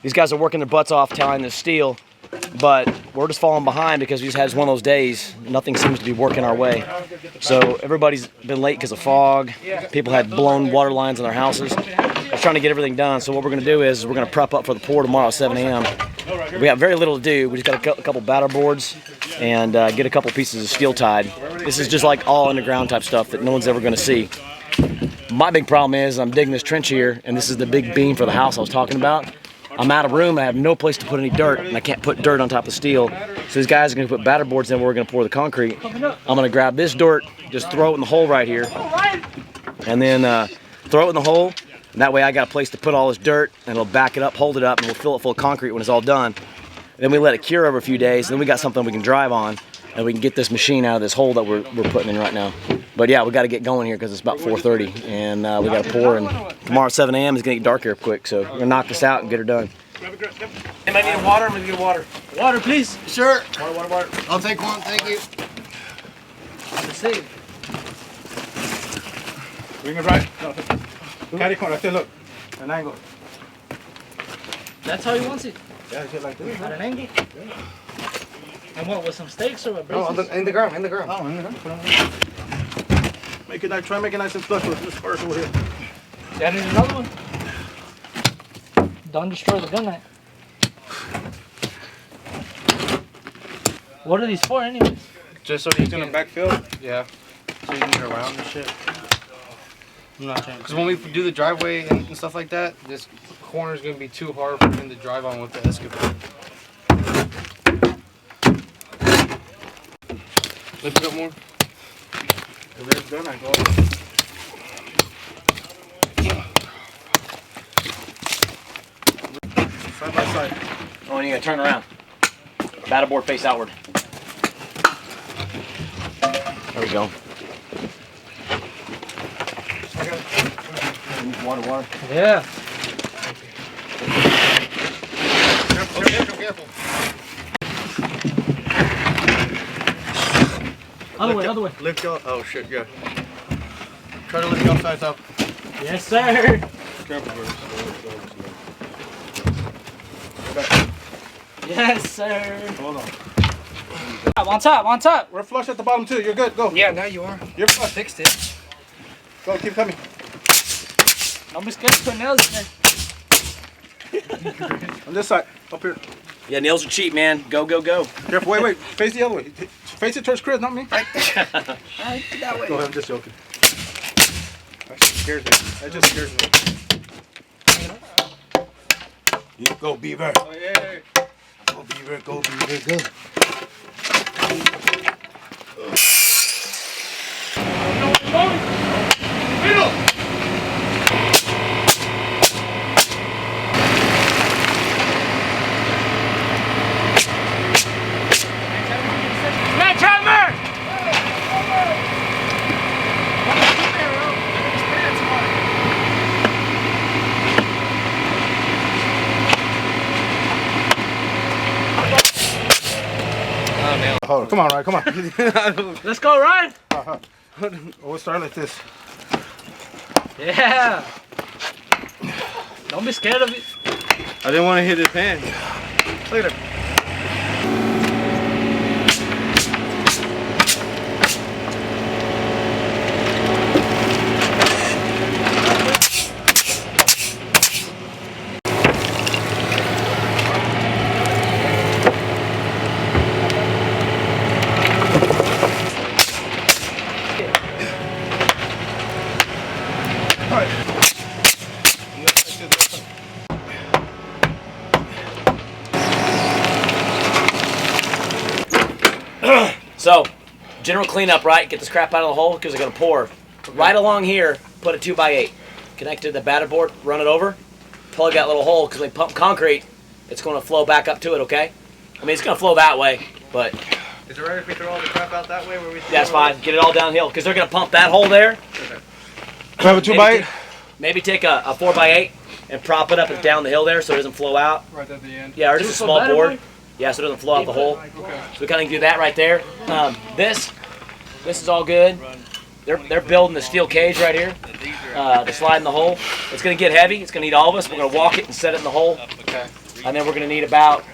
These guys are working their butts off tying this steel, but we're just falling behind because we just had one of those days. Nothing seems to be working our way. So everybody's been late because of fog. People had blown water lines in their houses. We're trying to get everything done. So what we're going to do is we're going to prep up for the pour tomorrow at 7 a.m. We have very little to do. We just got a couple batter boards and get a couple pieces of steel tied. This is just like all underground type stuff that no one's ever going to see. My big problem is I'm digging this trench here, and this is the big beam for the house I was talking about. I'm out of room, I have no place to put any dirt, and I can't put dirt on top of steel. So these guys are going to put batter boards in where we're going to pour the concrete. I'm going to grab this dirt, just throw it in the hole right here, and then throw it in the hole. And that way I got a place to put all this dirt, and it'll back it up, hold it up, and we'll fill it full of concrete when it's all done. And then we let it cure over a few days, and then we got something we can drive on, and we can get this machine out of this hole that we're putting in right now. But yeah, we got to get going here because it's about 4:30, and we got to pour. And tomorrow at 7 a.m. is going to get dark here quick, so we're going to knock this out and get her done. Anybody need water? I'm going to get water. Water, please. Sure. Water. I'll take one. Thank you. Let's see. Bring it right. No. Carry corner. Right there, look. An angle. That's how he wants it. Yeah, just like this. At an angle. Yeah. And what, with some stakes or what? No, in the ground. In the ground. Oh, in the ground. Make it nice. Try and make it nice and flush with this first over here. That is another one. Don't destroy the gun light. What are these for, anyways? Just so you Gonna can backfill. Yeah. So you can get around and shit. I'm not trying. Because when we do the driveway and stuff like that, this corner is gonna be too hard for him to drive on with the excavator. Lift it up more. There's done. I go. Side by side. Oh, and you got to turn around. Batter board face outward. There we go. Water. Yeah. Careful. Other way. Lift your. Oh shit. Yeah. Try to lift your sides up. Yes, sir. Careful, bro. Yes, sir. Hold on. On top. We're flush at the bottom too. You're good. Go. Yeah, now you are. You're flush. Fixed it. Go. Keep coming. Don't be scared to put nails in there. On this side. Up here. Yeah, nails are cheap, man. Go. Careful. Wait. Face the other way. Face it towards Chris, not me. Alright, that way. Go ahead. I'm just joking. That scares me. That just scares me. You go, Beaver. Oh yeah. Go, Beaver. Go. Hold on. Come on, Ryan. Come on. Let's go, Ryan. We'll start like this. Yeah. Don't be scared of it. I didn't want to hit his hand. Look at him. So, general cleanup, right? Get this crap out of the hole because they're going to pour. Right along here, put a 2x8. Connect to the batter board, run it over, plug that little hole because when we pump concrete, it's going to flow back up to it, okay? I mean, it's going to flow that way, but... Is it right if we throw all the crap out that way? Where we That's fine. Get it all downhill because they're going to pump that hole there. Have a 2x8? Maybe take a 4x8 and prop it up and down the hill there so it doesn't flow out. Right at the end. Yeah, or just a small board. Yeah, so it doesn't flow out the hole. Okay. So we kind of do that right there. This is all good. They're building the steel cage right here. The slide in the hole. It's going to get heavy. It's going to need all of us. We're going to walk it and set it in the hole. Okay. And then we're gonna need about,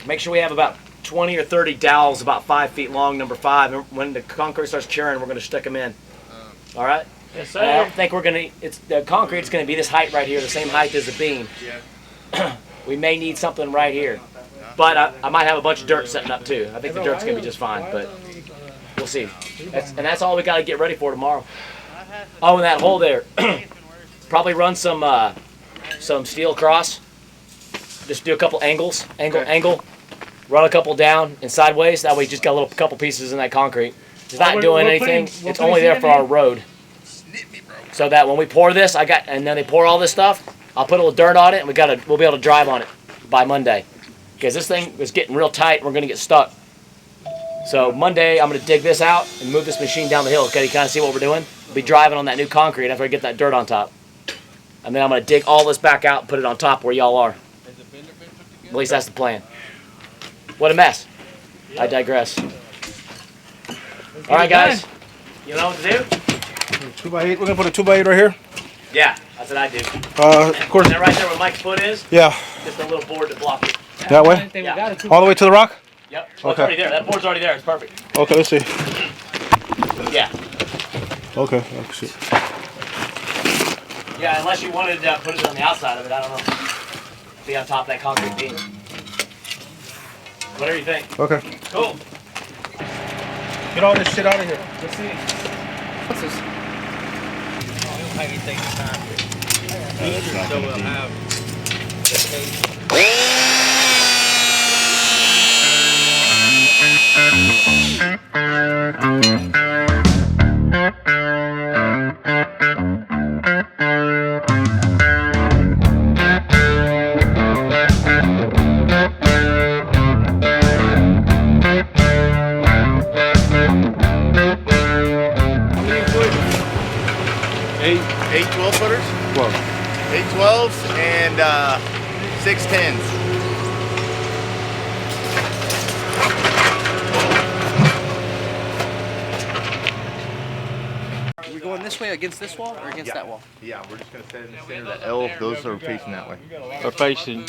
make sure we have about 20 or 30 dowels about 5 feet long, number 5. And when the concrete starts curing, we're gonna stick them in. All right? Yes, And I don't think we're gonna, the concrete's gonna be this height right here, the same height as the beam. We may need something right here. But I might have a bunch of dirt setting up too. I think the dirt's gonna be just fine, but we'll see. That's all we gotta get ready for tomorrow. Oh, and that hole there. Probably run some steel across. Just do a couple angles, angle. Run a couple down and sideways. That way you just got a little couple pieces in that concrete. It's not doing anything. It's only there for our road. So that when we pour this, and then they pour all this stuff, I'll put a little dirt on it, and we'll be able to drive on it by Monday. Because this thing is getting real tight, and we're gonna get stuck. So Monday, I'm gonna dig this out and move this machine down the hill. Okay, you kind of see what we're doing? We'll be driving on that new concrete after I get that dirt on top. And then I'm gonna dig all this back out and put it on top where y'all are. At least that's the plan. What a mess. I digress. All right, guys. You know what to do? 2x8. We're gonna put a 2x8 right here. Yeah, that's what I do. Of course. And then right there where Mike's foot is, Yeah. just a little board to block it. That way. Yeah. All the way to the rock. Yep. Well, it's already there. That board's already there. It's perfect. Okay. Let's see. Yeah. Okay. Oh, shit. Yeah, unless you wanted to put it on the outside of it, I don't know. Be on top of that concrete beam. Whatever you think. Okay. Cool. Get all this shit out of here. Let's see. What's this? So we'll have Eight 12-footers? 12. 8 12s and 6 10s. Are we going this way against this wall or against that wall? Yeah, we're just going to set in the center of the L. Those are facing that way. We're facing.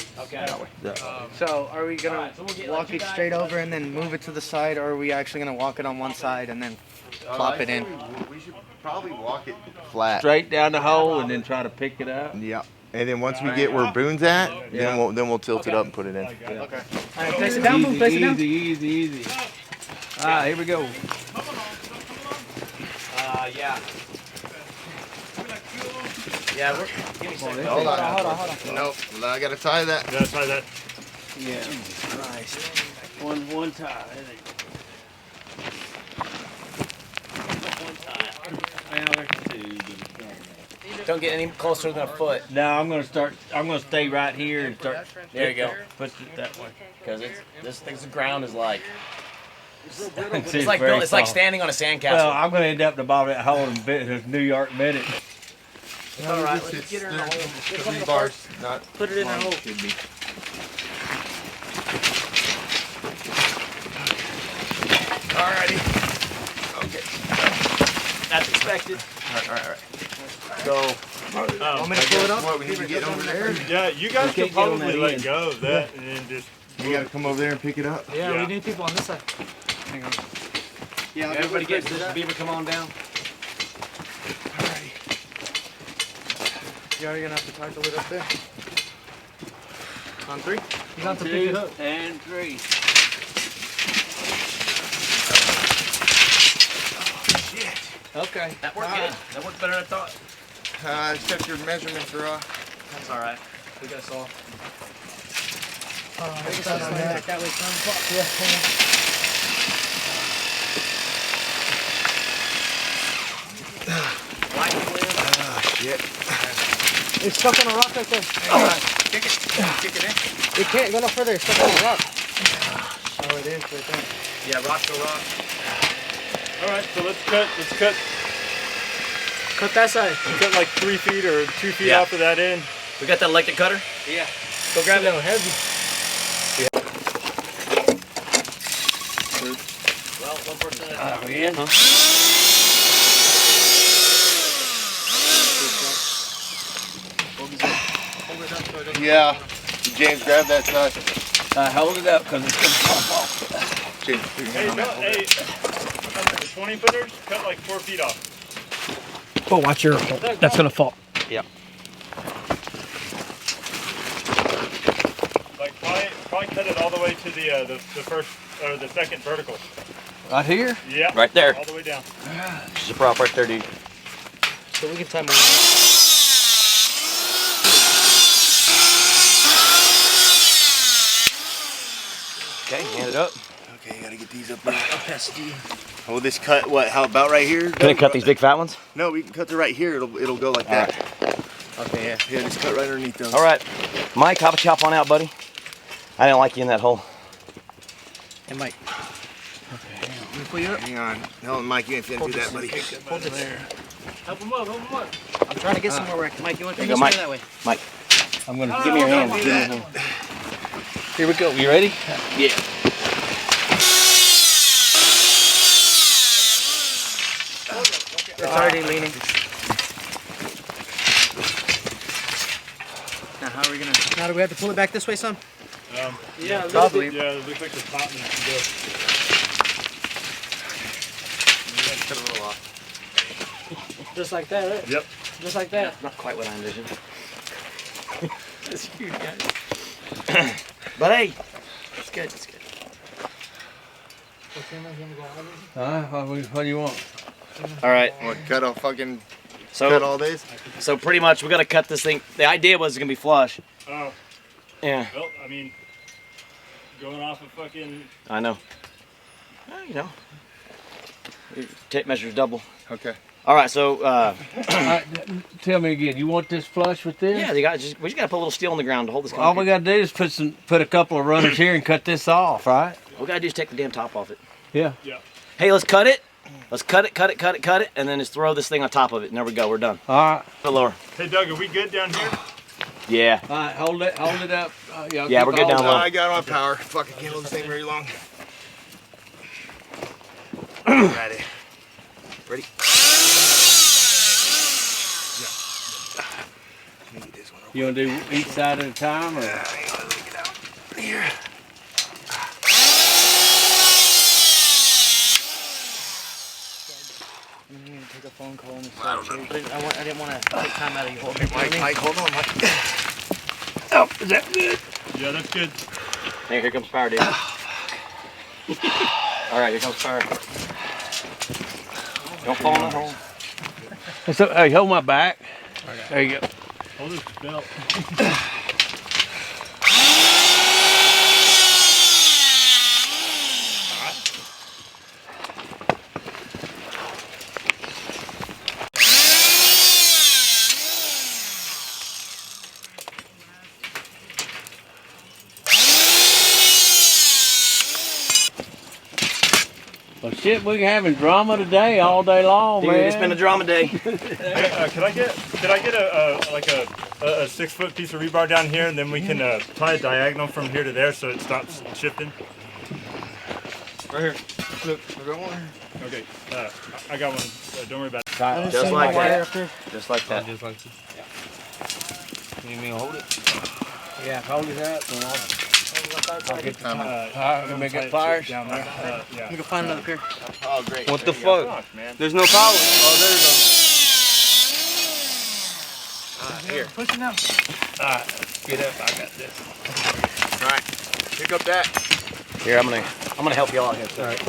So are we gonna walk it straight over and then move it to the side, or are we actually gonna walk it on one side and then plop it in? We should probably walk it flat. Straight down the hole and then try to pick it up. Yeah. And then once we get where Boone's at, then we'll tilt it up and put it in. Okay. All right, place it down, Boone. Place it down. Easy. Ah, here we go. Yeah. Yeah, give me a second. Hold on. Nope. I got to tie that. Yeah, try that. Yeah. Nice. One tie. Don't get any closer than a foot. Now I'm gonna stay right here and start. There you go. Push it that way. Because this thing's the ground is like It's it's like standing on a sandcastle. Well, I'm gonna end up in the bottom of that hole in this New York minute. It's all right. Let's get her in the hole. 3 bars, not Put it in the hole. should be. Alrighty. Okay. That's expected. All right. Go. Want me to pull it up? What, we need to get over there? Yeah, you guys can't could get on probably that let end. go of that and then just. We got to come over there and pick it up. Yeah, Yeah. we need people on this side. Hang on. Yeah, Everybody get this beaver. Come on down. You're gonna have to tie the lid up there. On 3. You got to pick it up. And 3. Okay. That worked good. That worked better than I thought. Except your measurements are off. That's all right. We got us all. That way, son. Shit. It's stuck on a rock right there. Kick it in. It can't go no further. It's stuck on a rock. Oh, it is right there. Yeah, rock to rock. All right, so let's cut. Cut that side. Cut like 3 feet or 2 feet Yeah. off of that end. We got that electric cutter? Yeah. Go grab that. heavy. Well, one person at a time. Yeah. James, grab that nut. Hold it up because it's going to pop off. James, put your Hey, hand on that. hey, the 20 footers cut like 4 feet off. Oh, watch your. That's gonna fall. Yep. Like probably cut it all the way to the first or the second vertical. Right here? Yeah. Right there. All the way down. There's a prop right there, dude. So we can time it. Okay, hand it up. Okay, you gotta get these up there. Hold this cut, what, how about right here? Gonna cut these big fat ones? No, we can cut it right here. It'll go like that. Okay, yeah. Yeah, just cut right underneath those. All right. Mike, hop a chop on out, buddy. I didn't like you in that hole. Hey, Mike. Hang on. No, Mike, you ain't finna do that, buddy. Hold it there. Help him up, help him up. I'm trying to get somewhere where I can. Mike, you want to There take you this go, way Mike. that way? Mike, I'm going to give me your hand. do Give me your that. hand. Here we go. You ready? Yeah. It's already leaning. Now, how are we gonna? Now, do we have to pull it back this way, son? Yeah, probably. Yeah, it looks like the top needs to go. Cut a little off. Just like that, right? Yep. Just like that. Not quite what I envisioned. That's huge, guys. But hey, it's good. It's good. What do you want? All right. What, cut a fucking, cut So, all these? so pretty much we gotta cut this thing. The idea was it's gonna be flush. Oh, Yeah, well, I mean, going off of fucking. I know. Well, you know, your tape measure's double. Okay. All right, so Tell me again. You want this flush with this? yeah, we just gotta put a little steel on the ground to hold this. All we concrete. got to do is put a couple of runners here and cut this off, right? All we gotta do is take the damn top off it. Yeah. Hey, let's cut it. Let's cut it, and then just throw this thing on top of it. And there we go. We're done. All right. A bit lower. Hey, Doug, are we good down here? Yeah. All right. Hold it up. Yeah, we're good down low. I got on power. Fuck, I can't hold this thing very long. Ready. Ready? You want to do each side at a time, or? Here. I'm gonna take a phone call and stuff. I didn't want to take time out of your whole Mike, hold on, Mike. Oh, is that good? Yeah, that's good. Hey, here comes power, dude. All right, here comes power. Don't fall in the hole. So, hey, hold my back. There you go. Hold this belt. Well, shit, we having drama today all day long, Dude, man. it's been a drama day. Hey, could I get a 6 foot piece of rebar down here, and then we can tie a diagonal from here to there so it stops shifting? Right here. Look, I got one. Okay, I got one. Don't worry about it. Just like that. Just like that. Just like this. You need me to hold it? Yeah, hold it up. I'll get the timer. Let me get pliers. Down there. Yeah. We can find another pair. Oh, great. What the There you go. fuck? Man. There's no power. Oh, there you go. Here. Push it now. All right, get up. I got this. All right. Pick up that. Here, I'm gonna help y'all out here. All right.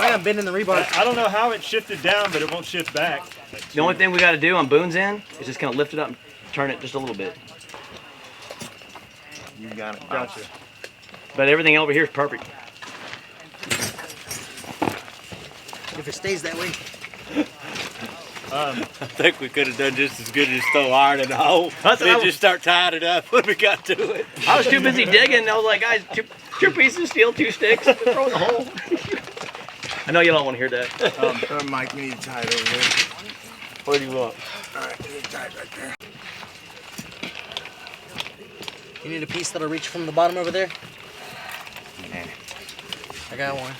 I'm bending the rebar. I don't know how it shifted down, but it won't shift back. The only thing we got to do on Boone's end is just kind of lift it up and turn it just a little bit. You got it. Gotcha. But everything over here is perfect. If it stays that way. I think we could have done just as good as throw iron in the hole. That's what I Then was- just start tying it up when we got to it. I was too busy digging. I was like, guys, two pieces of steel, 2 sticks, throw in the hole. I know you don't want to hear that. Mike, we need to tie it over here. What do you want? All right, we need to tie it right there. You need a piece that'll reach from the bottom over there? I got one.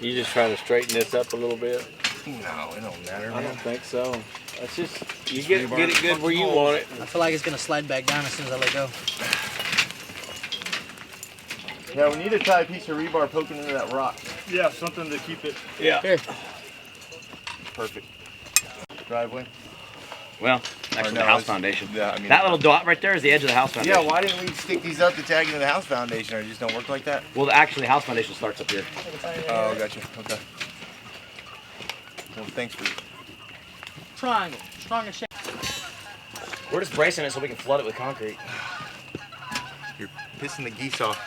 You just trying to straighten this up a little bit? No, it don't matter, I man. don't think so. That's just, you get it good where you want it. I feel like it's gonna slide back down as soon as I let go. Yeah, we need to tie a piece of rebar poking into that rock. Yeah, something to keep it. Yeah. Here. Perfect. Driveway. Well, actually, no, the house it's- foundation. Yeah, I mean. That little dot right there is the edge of the house foundation. Yeah, why didn't we stick these up to tag into the house foundation, or it just don't work like that? Well, actually, the house foundation starts up here. Oh, gotcha. Okay. Well, thanks for. Triangle. Strong as shit. We're just bracing it so we can flood it with concrete. You're pissing the geese off.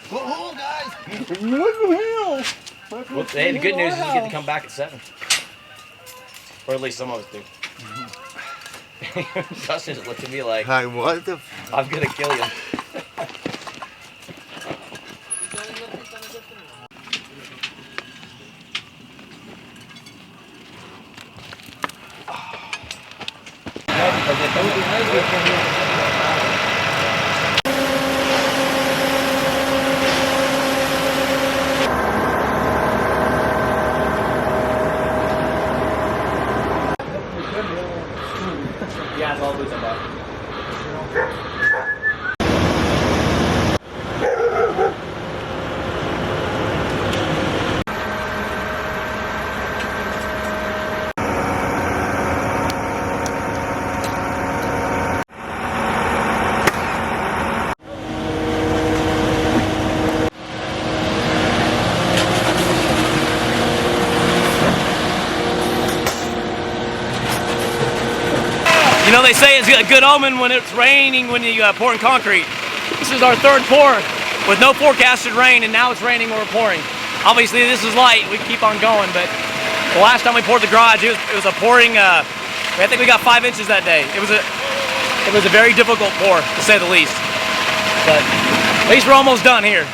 Whoa, guys! Well, hey, the good news is you get to come back at 7. Or at least some of us do. Dustin just looked at me like, Hi, what the? I'm gonna kill you. Yeah, it's all loose on back. You know, they say it's a good omen when it's raining when you pour in concrete. This is our 3rd pour with no forecasted rain, and now it's raining when we're pouring. Obviously, this is light. We keep on going, but the last time we poured the garage, it was a pouring. I think we got 5 inches that day. It was a very difficult pour, to say the least. But at least we're almost done here.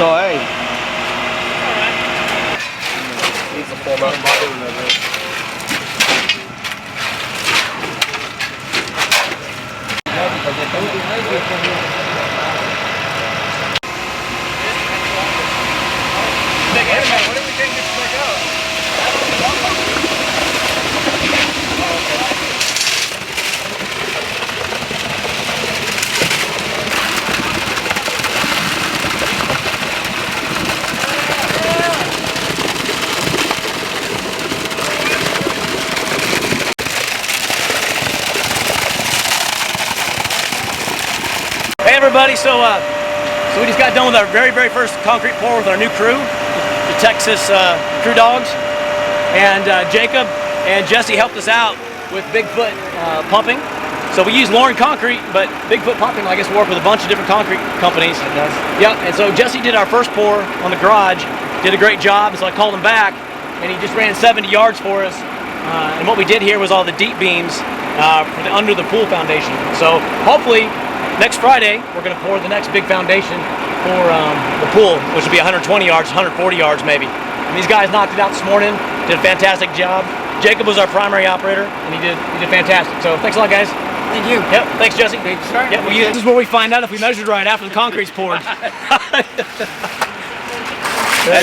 So hey. Needs to form up. so we just got done with our very first concrete pour with our new crew, the Texas crew dogs, and Jacob and Jesse helped us out with Bigfoot pumping. So we use Lauren Concrete, but Bigfoot Pumping, I guess, work with a bunch of different concrete companies. It does. Yep. And so Jesse did our first pour on the garage, did a great job. So I called him back, and he just ran 70 yards for us. And what we did here was all the deep beams for the under the pool foundation. So hopefully next Friday we're going to pour the next big foundation for the pool, which will be 120 yards, 140 yards maybe. And these guys knocked it out this morning. Did a fantastic job. Jacob was our primary operator, and he did fantastic. So thanks a lot, guys. Thank you. Yep. Thanks, Jesse. Thanks, sir. Yep. Well, this is where we find out if we measured right after the concrete's poured. That's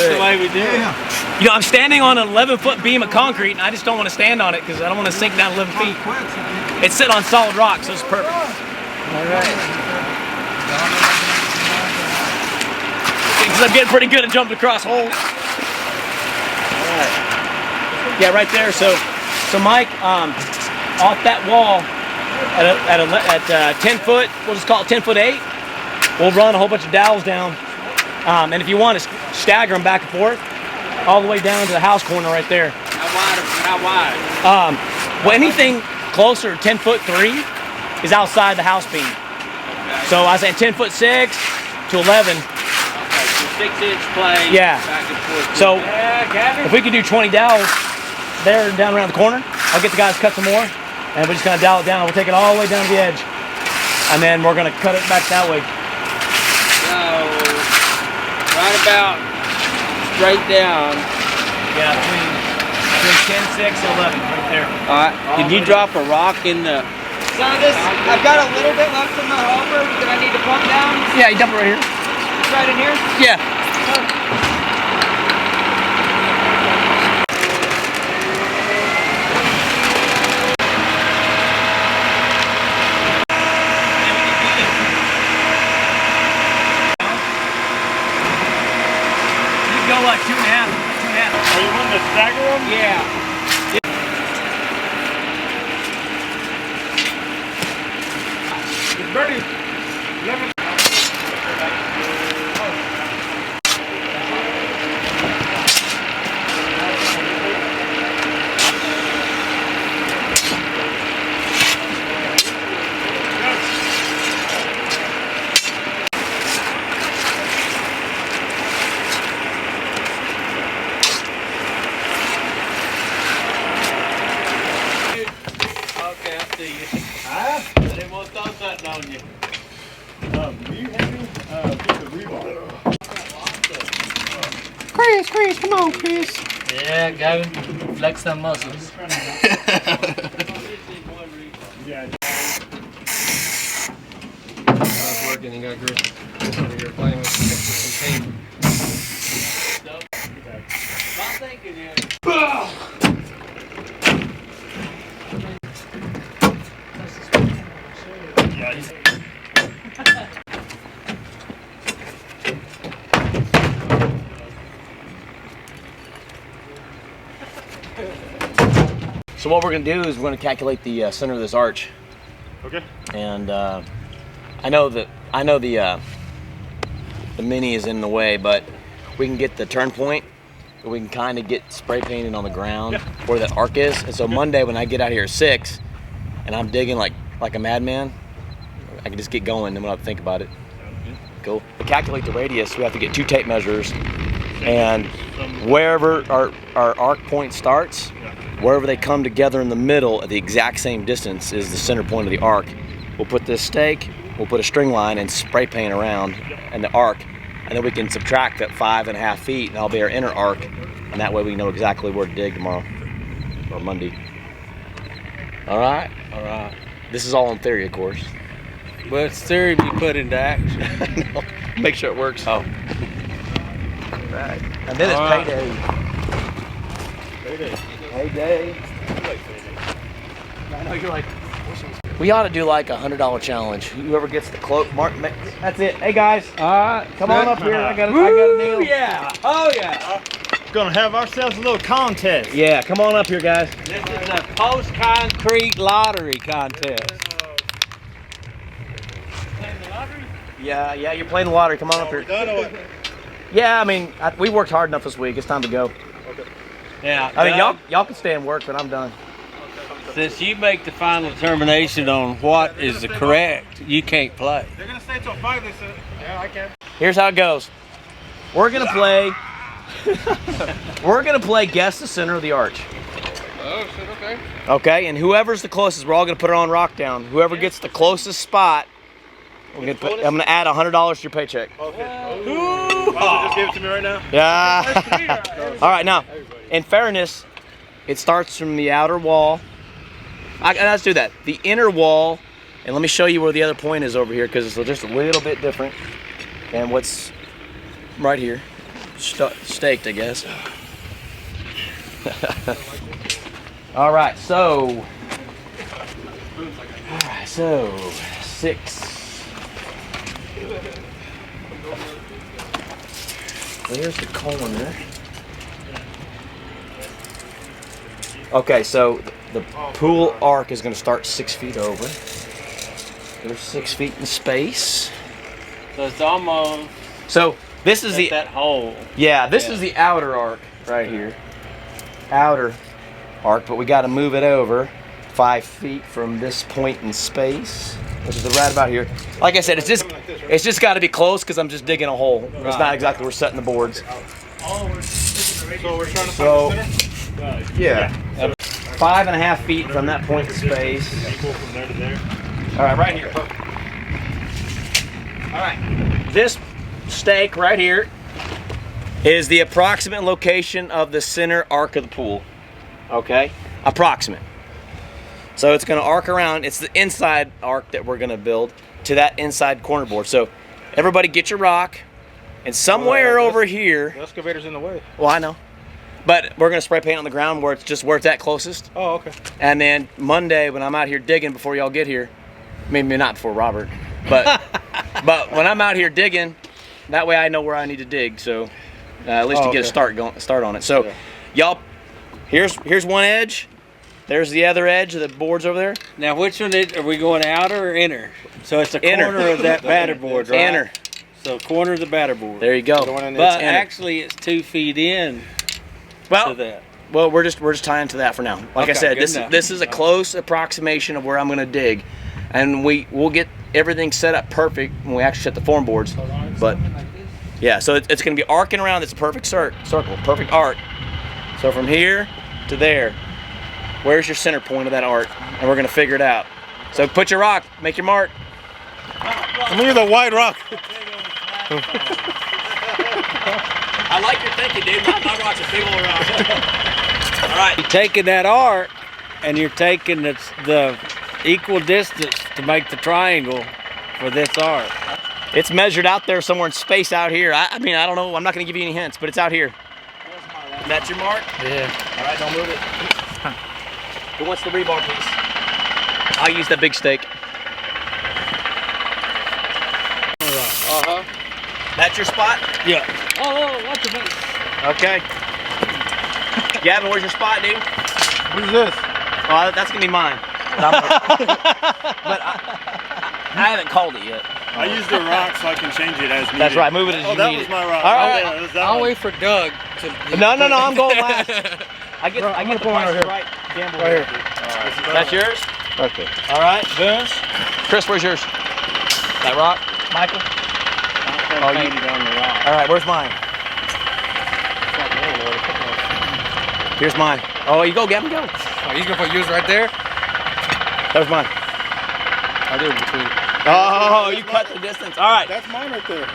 the way we do it. You know, I'm standing on an 11-foot beam of concrete, and I just don't want to stand on it because I don't want to sink down 11 feet. It's sitting on solid rock, so it's perfect. All right. Because I'm getting pretty good at jumping across holes. All right. Yeah, right there. So Mike, off that wall at 10 foot, we'll just call it 10 foot 8. We'll run a whole bunch of dowels down, and if you want to stagger them back and forth, all the way down to the house corner right there. How wide? Well, anything closer to 10 foot 3 is outside the house beam. Okay. So I said 10 foot 6 to 11. Okay, so 6-inch plane. Yeah. Back and forth. So if we could do 20 dowels there and down around the corner, I'll get the guys to cut some more, and we're just gonna dowel it down. We'll take it all the way down to the edge, and then we're gonna cut it back that way. So right about straight down. Yeah, between 10, 6, and 11, right there. All right. Can you drop a rock in the? Some of this, I've got a little bit left in the hopper that I need to pump down. Yeah, you dump it right here. It's right in here? Yeah. Go like 2.5. Are you wanting to stagger them? Yeah. It's ready. Okay, I see you. I didn't want to throw something on you. Do you have me get the rebar? Chris, come on, Chris. Yeah, go flex some muscles. Yeah. It's working. You got grip. You're playing with some tape. My thinking is. So what we're gonna do is we're gonna calculate the center of this arch. Okay. And I know the mini is in the way, but we can get the turn point. We can kind of get spray painted on the ground where that arc is. And so Monday when I get out here at 6 and I'm digging like a madman, I can just get going and we don't have to think about it. Cool. To calculate the radius, we have to get 2 tape measures, and wherever our arc point starts, wherever they come together in the middle at the exact same distance is the center point of the arc. We'll put this stake, we'll put a string line and spray paint around and the arc, and then we can subtract that 5.5 feet, and that'll be our inner arc, and that way we know exactly where to dig tomorrow or Monday. All right. All right. This is all in theory, of course. But it's theory be put into action. No, make sure it works. Oh. Right. And then it's All right. payday. Payday. I know you're like. We ought to do like $100 challenge. Whoever gets the cloak, Mark. That's it. Hey guys. All right. Come on up here. I got a deal. Yeah. Oh yeah. Gonna have ourselves a little contest. Yeah. Come on up here, guys. This is a post-concrete lottery contest. Yeah, you're playing the lottery. Come on up here. Yeah, I mean, we worked hard enough this week. It's time to go. Yeah. I mean, y'all can stay and work, but I'm done. Since you make the final determination on what is the correct, you can't play. They're gonna stay till 5. They said. Yeah, I can. Here's how it goes. We're gonna play. We're gonna play guess the center of the arch. Oh shit. Okay. Okay, and whoever's the closest, we're all gonna put it on rock down. Whoever gets the closest spot, I'm gonna add $100 to your paycheck. Okay. Just give it to me right now. Yeah. All right, now, in fairness, it starts from the outer wall. Let's do that. The inner wall, and let me show you where the other point is over here because it's just a little bit different than what's right here, staked, I guess. All right, so 6. There's the corner. Okay, so the pool arc is going to start 6 feet over. There's 6 feet in space. So it's almost. So this is that hole. Yeah, this is the outer arc right here. Outer arc, but we got to move it over 5 feet from this point in space, which is right about here. Like I said, it's just got to be close because I'm just digging a hole. It's not exactly we're setting the boards. So we're trying to find the center? Yeah. 5.5 feet from that point in space. Equal from there to there. All right, right here. All right. This stake right here is the approximate location of the center arc of the pool. Okay? Approximate. So it's going to arc around. It's the inside arc that we're going to build to that inside corner board. So everybody get your rock. And somewhere over here. The excavator's in the way. Well, I know. But we're going to spray paint on the ground where it's at closest. Oh, okay. And then Monday when I'm out here digging before y'all get here, maybe not before Robert, but but when I'm out here digging, that way I know where I need to dig. So at least to get a start on it. So y'all, here's one edge. There's the other edge of the boards over there. Now, which one are we going, outer or inner? So it's the corner of that batter board, right? Inner. So corner of the batter board. There you go. But actually, it's 2 feet in. Well, to that. Well, we're just tying to that for now. Like I said, this is a close approximation of where I'm going to dig, and we'll get everything set up perfect when we actually set the form boards. But yeah, so it's going to be arcing around. It's a perfect circle, perfect arc. So from here to there, where's your center point of that arc? And we're going to figure it out. So put your rock, make your mark. I'm near the white rock. I like your thinking, dude. My rock's a big old rock. All right. You're taking that arc, and you're taking the equal distance to make the triangle for this arc. It's measured out there somewhere in space out here. I mean, I don't know. I'm not going to give you any hints, but it's out here. That's your mark? Yeah. All right, don't move it. Who wants the rebar piece? I'll use that big stake. That's your spot? Yeah. Oh, watch your face. Okay. Gavin, where's your spot, dude? Who's this? Oh, that's gonna be mine. But I haven't called it yet. I use the rock so I can change it as needed. That's right. Move it as you need. That was my rock. All right. I'll wait for Doug to. No, I'm going last. I get the price right. Gamble right here. That's yours? Okay. All right. Booms. Chris, where's yours? That rock? Michael? Oh, you it on the rock. All right, where's mine? Here's mine. Oh, you go, Gavin, go. Oh, he's gonna put yours right there. That was mine. I'll do it between. Oh, you cut the distance. All right. That's mine right there.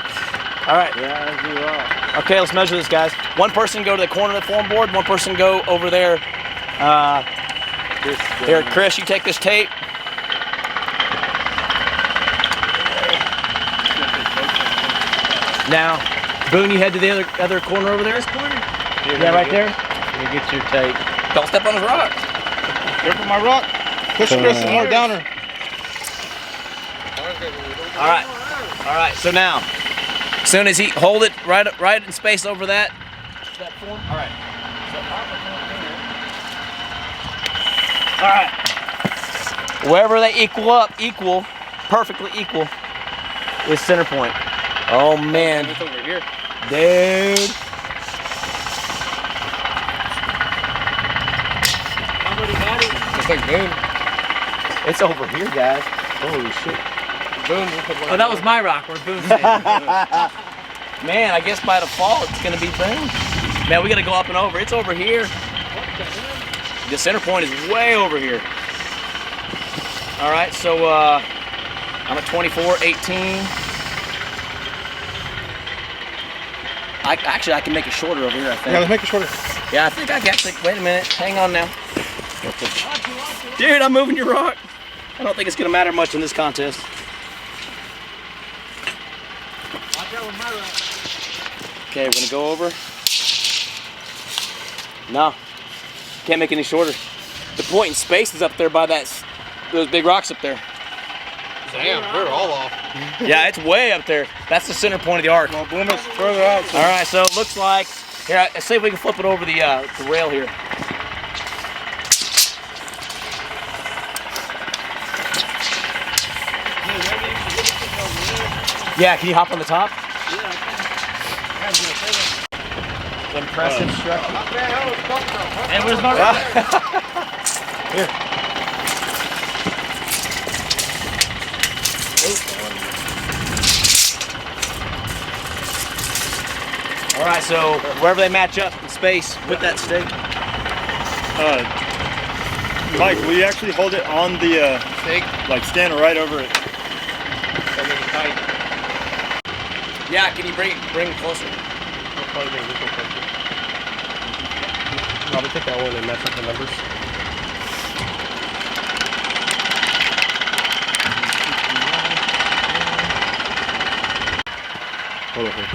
All right. Yeah, that's your rock. Okay, let's measure this, guys. One person go to the corner of the form board. One person go over there. Here, Chris, you take this tape. Now, Boone, you head to the other corner over there. This corner? Yeah, right there. You get your tape. Don't step on his rock. Careful my rock. Push Chris some more down her. All right. All right. So now, as soon as he hold it right in space over that form. All right. All right. Wherever they equal, perfectly equal. is center point. Oh man, It's over here. dude. Just like Boone. It's over here, guys. Holy shit. Boone. Oh, that was my rock. Where Boone's saying. Man, I guess by default it's gonna be Boone. Man, we gotta go up and over. It's over here. The center point is way over here. All right, so I'm at 24:18. Actually, I can make it shorter over here, I think. Yeah, let's make it shorter. Yeah, I think I can actually. Wait a minute. Hang on now. Dude, I'm moving your rock. I don't think it's gonna matter much in this contest. Okay, we're gonna go over. No, can't make any shorter. The point in space is up there by those big rocks up there. Damn, we're all off. Yeah, it's way up there. That's the center point of the arc. Well, Boone is further out. So All right, so it looks like, here, let's see if we can flip it over the rail here. Yeah, can you hop on the top? Impressive structure. Hey, where's my rock? Here. All right, so wherever they match up in space with that stake. Mike, will you actually hold it on the stake. like stand right over it? Yeah, can you bring it closer? Probably take that one and match up the numbers. Hold on here.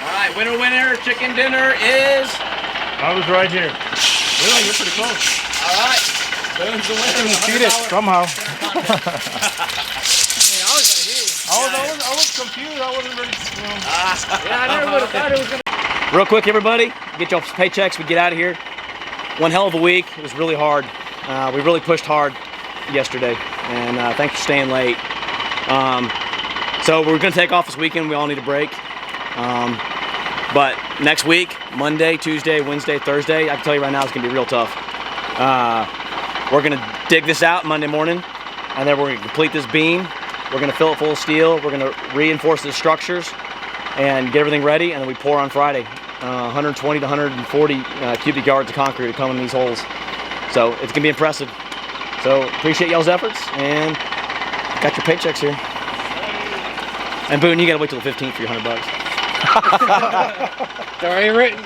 All right, winner, chicken dinner is. I was right here. Really, you're pretty close. All right, Boone's the winner. Beat it somehow. I was confused. I wasn't ready. Yeah, I never would have thought it was gonna. Real quick, everybody, get your paychecks. We get out of here. One hell of a week. It was really hard. We really pushed hard yesterday, and thanks for staying late. So we're gonna take off this weekend. We all need a break. But next week, Monday, Tuesday, Wednesday, Thursday, I can tell you right now, it's gonna be real tough. We're gonna dig this out Monday morning, and then we're gonna complete this beam. We're gonna fill it full of steel. We're gonna reinforce the structures and get everything ready, and then we pour on Friday. 120 to 140 cubic yards of concrete to come in these holes. So it's gonna be impressive. So appreciate y'all's efforts, and got your paychecks here. And Boone, you gotta wait till the 15th for your $100. It's already written.